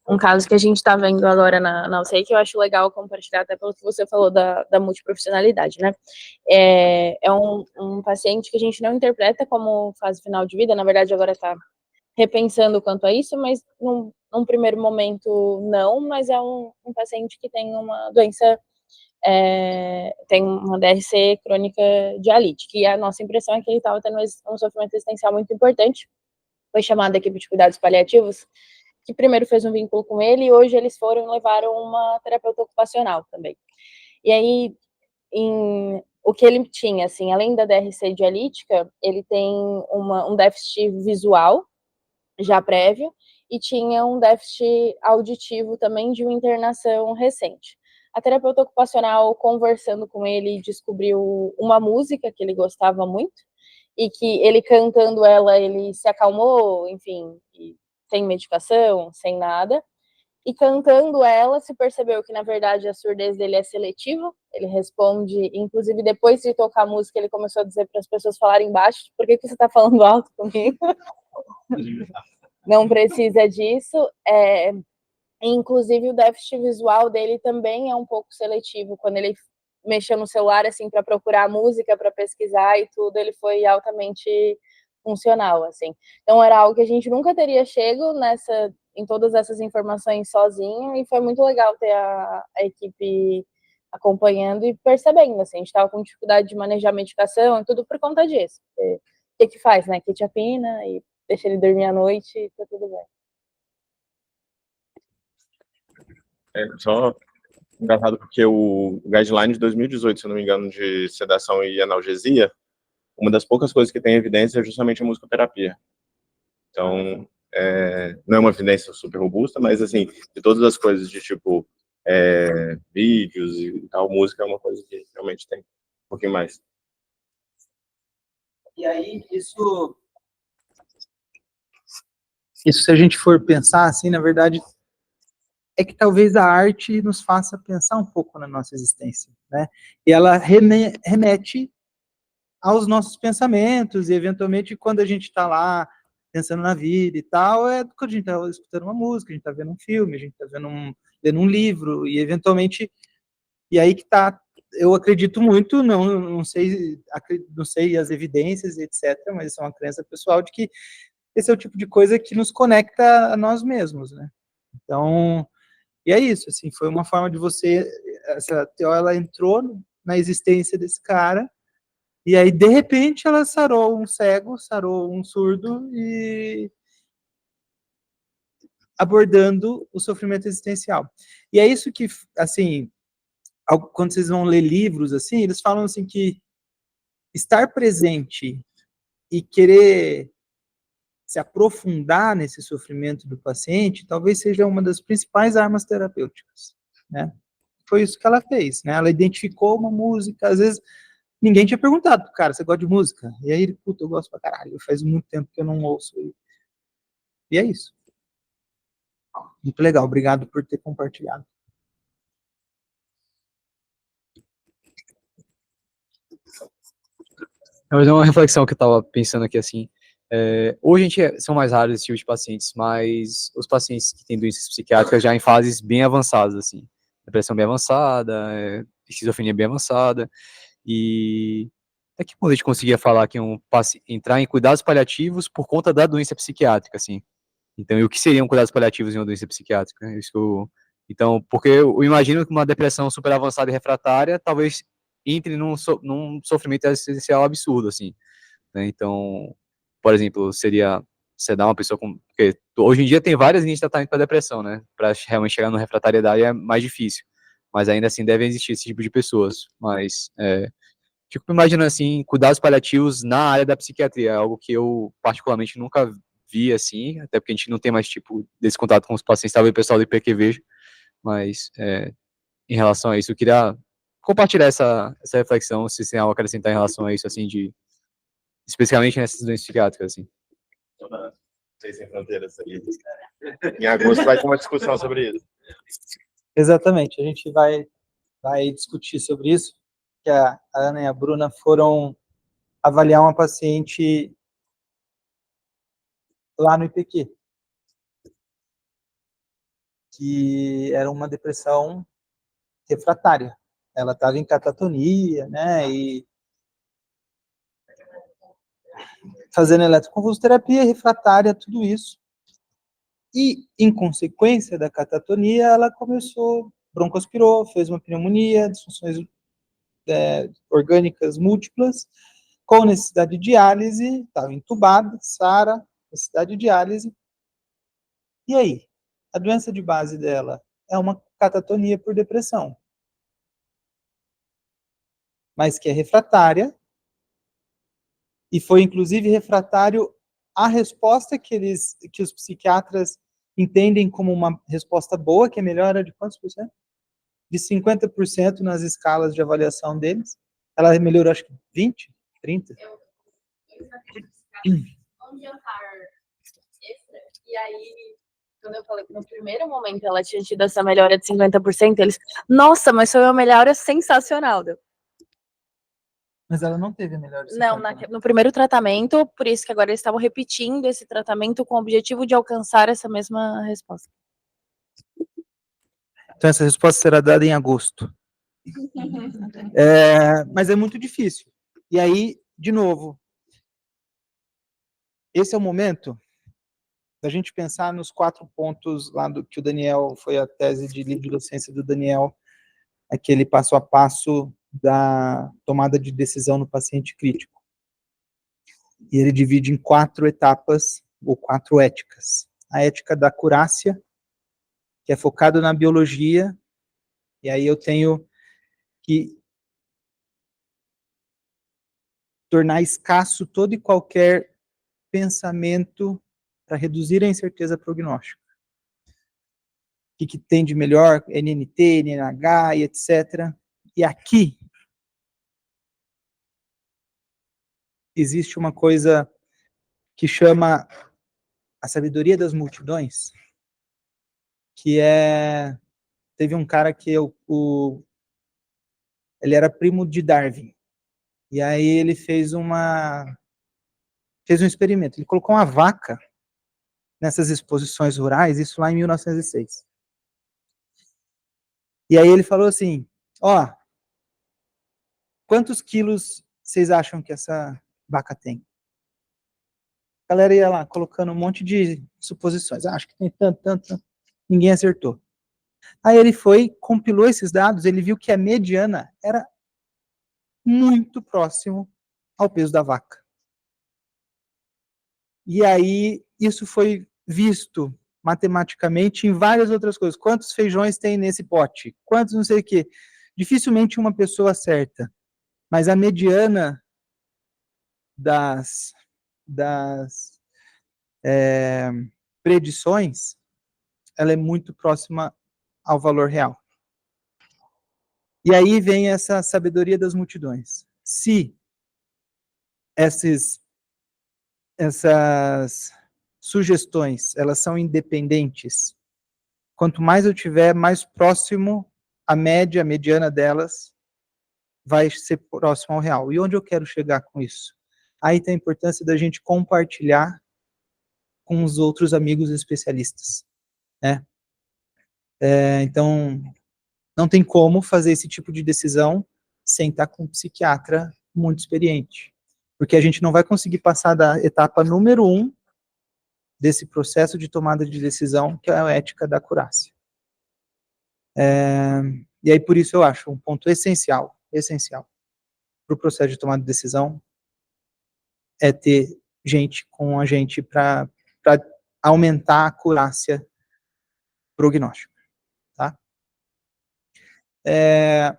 Um caso que a gente está vendo agora na UCI, que eu acho legal compartilhar, até pelo que você falou da multiprofissionalidade, né? É um paciente que a gente não interpreta como fase final de vida, na verdade agora está repensando quanto a isso, mas num primeiro momento não, mas é um paciente que tem uma doença, tem uma DRC crônica dialítica, e a nossa impressão é que ele estava tendo um sofrimento existencial muito importante. Foi chamada a equipe de cuidados paliativos, que primeiro fez um vínculo com ele, e hoje eles levaram uma terapeuta ocupacional também. E aí, o que ele tinha, assim, além da DRC dialítica, ele tem um déficit visual, já prévio, e tinha um déficit auditivo também de uma internação recente. A terapeuta ocupacional, conversando com ele, descobriu uma música que ele gostava muito, e que ele cantando ela, ele se acalmou, enfim, sem medicação, sem nada, e cantando ela se percebeu que, na verdade, a surdez dele é seletiva, ele responde, inclusive depois de tocar a música, ele começou a dizer para as pessoas falarem baixo, por que você está falando alto comigo? Não precisa disso, inclusive o déficit visual dele também é um pouco seletivo, quando ele mexeu no celular, assim, para procurar música, para pesquisar e tudo, ele foi altamente funcional, assim. Então, era algo que a gente nunca teria chego em todas essas informações sozinho, e foi muito legal ter a equipe acompanhando e percebendo, assim, a gente estava com dificuldade de manejar a medicação e tudo por conta disso. O que faz, né? Quetiapina e deixa ele dormir à noite e tá tudo bem. Só engraçado porque o guideline de 2018, se eu não me engano, de sedação e analgesia, uma das poucas coisas que tem evidência é justamente a musicoterapia. Então, não é uma evidência super robusta, mas, assim, de todas as coisas de, tipo, vídeos e tal, música é uma coisa que realmente tem um pouquinho mais. E aí, isso se a gente for pensar, assim, na verdade, é que talvez a arte nos faça pensar um pouco na nossa existência, né? E ela remete aos nossos pensamentos, e eventualmente quando a gente está lá pensando na vida e tal, é quando a gente está escutando uma música, a gente está vendo um filme, a gente está lendo um livro, e eventualmente, e aí que está, eu acredito muito, não sei as evidências, etc., mas isso é uma crença pessoal de que esse é o tipo de coisa que nos conecta a nós mesmos, né? Então, e é isso, assim, foi uma forma de você, essa teoria, ela entrou na existência desse cara, e aí, de repente, ela sarou um cego, sarou um surdo, e abordando o sofrimento existencial. E é isso que, assim, quando vocês vão ler livros, assim, eles falam, assim, que estar presente e querer se aprofundar nesse sofrimento do paciente, talvez seja uma das principais armas terapêuticas, né? Foi isso que ela fez, né? Ela identificou uma música, às vezes ninguém tinha perguntado pro cara, você gosta de música? E aí ele, puta, eu gosto pra caralho, faz muito tempo que eu não ouço. E é isso. Muito legal, obrigado por ter compartilhado. Mas é uma reflexão que eu estava pensando aqui, assim, hoje a gente são mais raros esse tipo de pacientes, mas os pacientes que têm doenças psiquiátricas já em fases bem avançadas, assim, depressão bem avançada, esquizofrenia bem avançada, e até que ponto a gente conseguia falar que entrar em cuidados paliativos por conta da doença psiquiátrica, assim. Então, e o que seriam cuidados paliativos em uma doença psiquiátrica? Então, porque eu imagino que uma depressão super avançada e refratária talvez entre num sofrimento existencial absurdo, assim, né? Então, por exemplo, seria você dar uma pessoa com... Porque hoje em dia tem várias linhas de tratamento para depressão, né? Para realmente chegar na refratariedade é mais difícil. Mas ainda assim deve existir esse tipo de pessoas. Mas fico imaginando assim, cuidados paliativos na área da psiquiatria, algo que eu particularmente nunca vi assim, até porque a gente não tem mais tipo desse contato com os pacientes, talvez o pessoal do IPQ veja, mas em relação a isso, eu queria compartilhar essa reflexão, se tem algo a acrescentar em relação a isso, assim, especificamente nessas doenças psiquiátricas, assim. Sem Fronteiras aí. Em agosto vai ter uma discussão sobre isso. Exatamente, a gente vai discutir sobre isso, que a Ana e a Bruna foram avaliar uma paciente lá no IPQ, que era uma depressão refratária. Ela estava em catatonia, né, e fazendo eletroconvulsoterapia, refratária, tudo isso. E, em consequência da catatonia, ela broncoaspirou, fez uma pneumonia, disfunções orgânicas múltiplas, com necessidade de diálise, estava entubada, SARA, necessidade de diálise. E aí? A doença de base dela é uma catatonia por depressão, mas que é refratária, e foi inclusive refratário à resposta que os psiquiatras entendem como uma resposta boa, que é melhora de quantos por cento? De 50% nas escalas de avaliação deles. Ela melhorou, acho que 20, 30. Um jantar extra, e aí, quando eu falei que no primeiro momento ela tinha tido essa melhora de 50%, eles, nossa, mas foi uma melhora sensacional. Mas ela não teve a melhor. Não, no primeiro tratamento, por isso que agora eles estavam repetindo esse tratamento com o objetivo de alcançar essa mesma resposta. Então essa resposta será dada em agosto. Mas é muito difícil. E aí, de novo, esse é o momento da gente pensar nos 4 pontos lá do que o Daniel, foi a tese de livre docência do Daniel, aquele passo a passo da tomada de decisão no paciente crítico. E ele divide em 4 etapas, ou 4 éticas. A ética da acurácia, que é focado na biologia, e aí eu tenho que tornar escasso todo e qualquer pensamento para reduzir a incerteza prognóstica. O que tem de melhor, NNT, NNH e etc. E aqui existe uma coisa que chama a sabedoria das multidões, que é... Teve um cara que ele era primo de Darwin, e aí ele fez um experimento. Ele colocou uma vaca nessas exposições rurais, isso lá em 1906. E aí ele falou assim, ó, quantos quilos vocês acham que essa vaca tem? A galera ia lá colocando um monte de suposições. Acho que tem tanto. Ninguém acertou. Aí ele foi, compilou esses dados, ele viu que a mediana era muito próximo ao peso da vaca. E aí isso foi visto matematicamente em várias outras coisas. Quantos feijões tem nesse pote? Quantos não sei o quê? Dificilmente uma pessoa acerta. Mas a mediana das predições, ela é muito próxima ao valor real. E aí vem essa sabedoria das multidões. Se essas sugestões, elas são independentes, quanto mais eu tiver, mais próximo a média, a mediana delas, vai ser próximo ao real. E onde eu quero chegar com isso? Aí tem a importância da gente compartilhar com os outros amigos especialistas, né? Então, não tem como fazer esse tipo de decisão sem estar com um psiquiatra muito experiente, porque a gente não vai conseguir passar da etapa número 1 desse processo de tomada de decisão, que é a ética da acurácia. E aí, por isso, eu acho um ponto essencial para o processo de tomada de decisão é ter gente com a gente para aumentar a acurácia prognóstica, tá?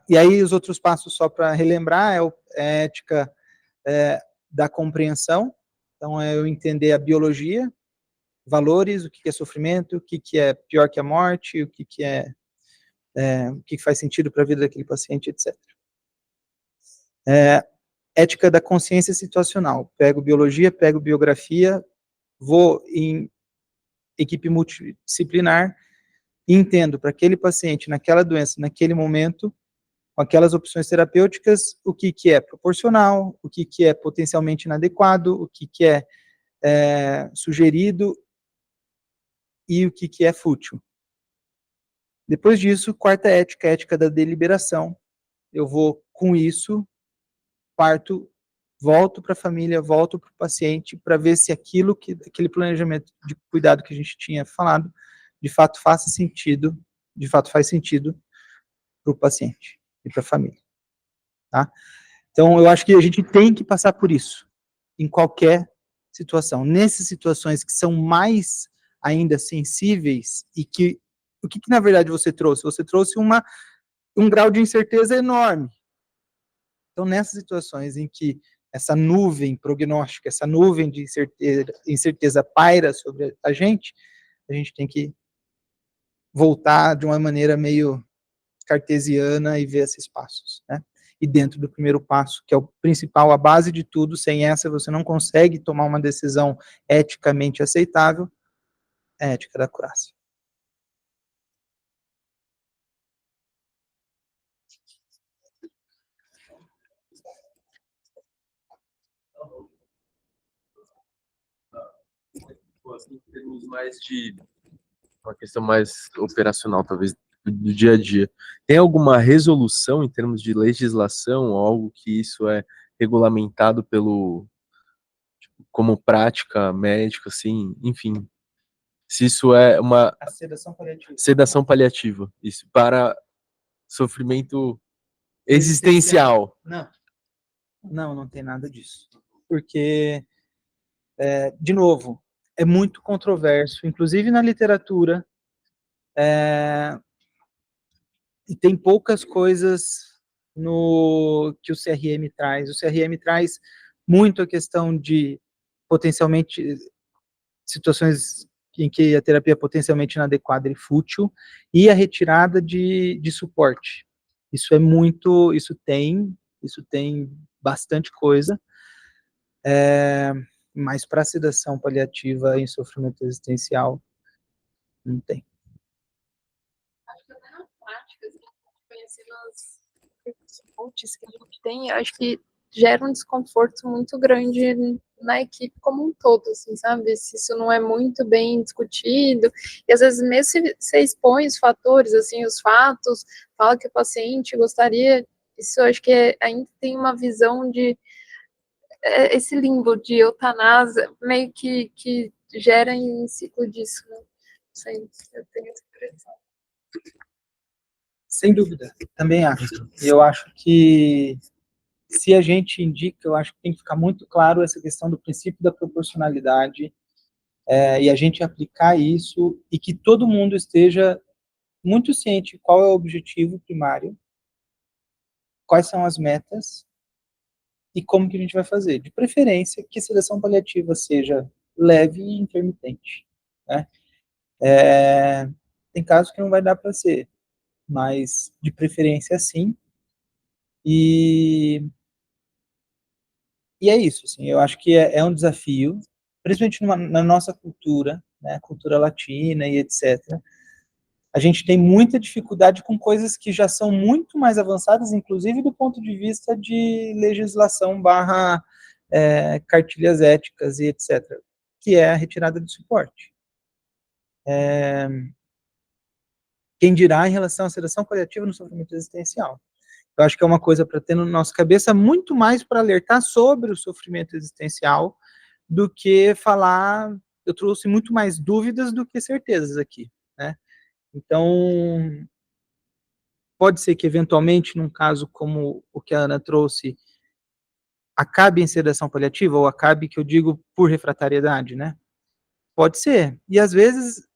E aí, os outros passos, só para relembrar, é a ética da compreensão. Então, é eu entender a biologia, valores, o que é sofrimento, o que é pior que a morte, o que faz sentido para a vida daquele paciente, etc. Ética da consciência situacional. Pego biologia, pego biografia, vou em equipe multidisciplinar e entendo para aquele paciente, naquela doença, naquele momento, com aquelas opções terapêuticas, o que é proporcional, o que é potencialmente inadequado, o que é sugerido e o que é fútil. Depois disso, quarta ética, ética da deliberação. Eu vou, com isso, volto para a família, volto para o paciente, para ver se aquele planejamento de cuidado que a gente tinha falado, de fato faz sentido para o paciente e para a família. Tá? Então, eu acho que a gente tem que passar por isso, em qualquer situação. Nessas situações que são mais ainda sensíveis e que o que na verdade você trouxe? Você trouxe um grau de incerteza enorme. Então, nessas situações em que essa nuvem prognóstica, essa nuvem de incerteza paira sobre a gente tem que voltar de uma maneira meio cartesiana e ver esses passos, né? E dentro do primeiro passo, que é o principal, a base de tudo, sem essa você não consegue tomar uma decisão eticamente aceitável, é a ética da acurácia. Assim, em termos mais de uma questão mais operacional, talvez, do dia a dia. Tem alguma resolução em termos de legislação, ou algo que isso é regulamentado como prática médica, assim, enfim, se isso é uma A sedação paliativa. sedação paliativa, isso para sofrimento existencial. Não tem nada disso. Porque, de novo, é muito controverso, inclusive na literatura, E tem poucas coisas no que o CRM traz. O CRM traz muito a questão de potencialmente situações em que a terapia é potencialmente inadequada e fútil, e a retirada de suporte. Isso é muito, isso tem bastante coisa, mas para sedação paliativa em sofrimento existencial, não tem. Acho que até na prática, assim, conhecendo as coaches que a gente tem, eu acho que gera um desconforto muito grande na equipe como um todo, assim, sabe? Se isso não é muito bem discutido, e às vezes mesmo se você expõe os fatores, assim, os fatos, fala que o paciente gostaria, isso eu acho que ainda tem uma visão de esse limbo de eutanásia, meio que gera em ciclo disso, né? Não sei, eu tenho essa impressão. Sem dúvida, também acho. E eu acho que se a gente indica, eu acho que tem que ficar muito claro essa questão do princípio da proporcionalidade, e a gente aplicar isso, e que todo mundo esteja muito ciente qual é o objetivo primário, quais são as metas, e como que a gente vai fazer. De preferência, que a sedação paliativa seja leve e intermitente, né? Tem casos que não vai dar para ser, mas de preferência sim. E é isso, assim, eu acho que é um desafio, principalmente na nossa cultura, né, cultura latina e etc. A gente tem muita dificuldade com coisas que já são muito mais avançadas, inclusive do ponto de vista de legislação barra cartilhas éticas e etc., que é a retirada de suporte. Quem dirá em relação à sedação paliativa no sofrimento existencial? Eu acho que é uma coisa para ter na nossa cabeça, muito mais para alertar sobre o sofrimento existencial do que falar. Eu trouxe muito mais dúvidas do que certezas aqui, né? Então, pode ser que eventualmente, num caso como o que a Ana trouxe, acabe em sedação paliativa, ou acabe, que eu digo, por refratariedade, né? Pode ser. E às vezes,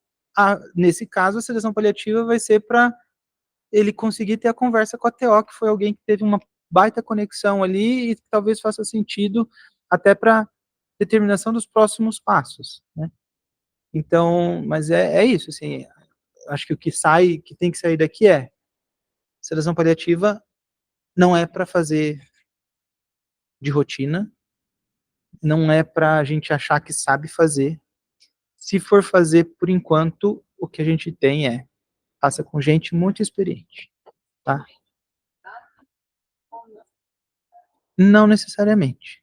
nesse caso, a sedação paliativa vai ser para ele conseguir ter a conversa com a TO, que foi alguém que teve uma baita conexão ali e que talvez faça sentido até para determinação dos próximos passos, né? Então, mas é isso, assim, acho que o que tem que sair daqui sedação paliativa não é para fazer de rotina, não é para a gente achar que sabe fazer. Se for fazer, por enquanto, o que a gente tem faça com gente muito experiente, tá? Não necessariamente,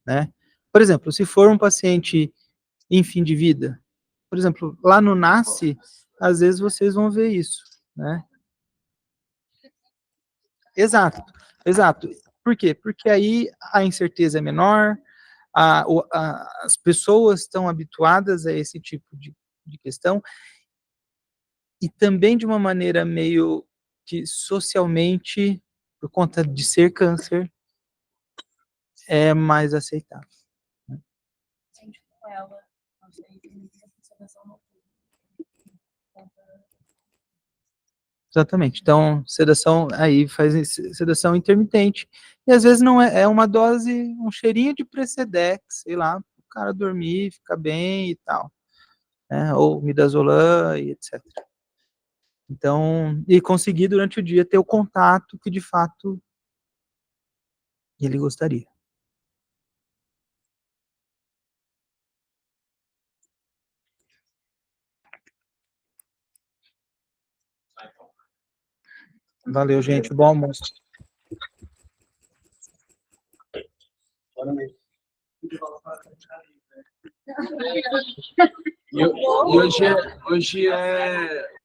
né? Por exemplo, se for um paciente em fim de vida, por exemplo, lá no NASCE, às vezes vocês vão ver isso, né? Exato, exato. Por quê? Porque aí a incerteza é menor, as pessoas estão habituadas a esse tipo de questão, e também de uma maneira meio que socialmente, por conta de ser câncer, é mais aceitável. Exatamente. Então, sedação aí faz sedação intermitente. E às vezes não é uma dose, um cheirinho de Precedex, sei lá, o cara dormir, ficar bem e tal, né? Ou midazolam e etc. Então, e conseguir durante o dia ter o contato que de fato ele gostaria. Valeu, gente. Bom almoço. E hoje é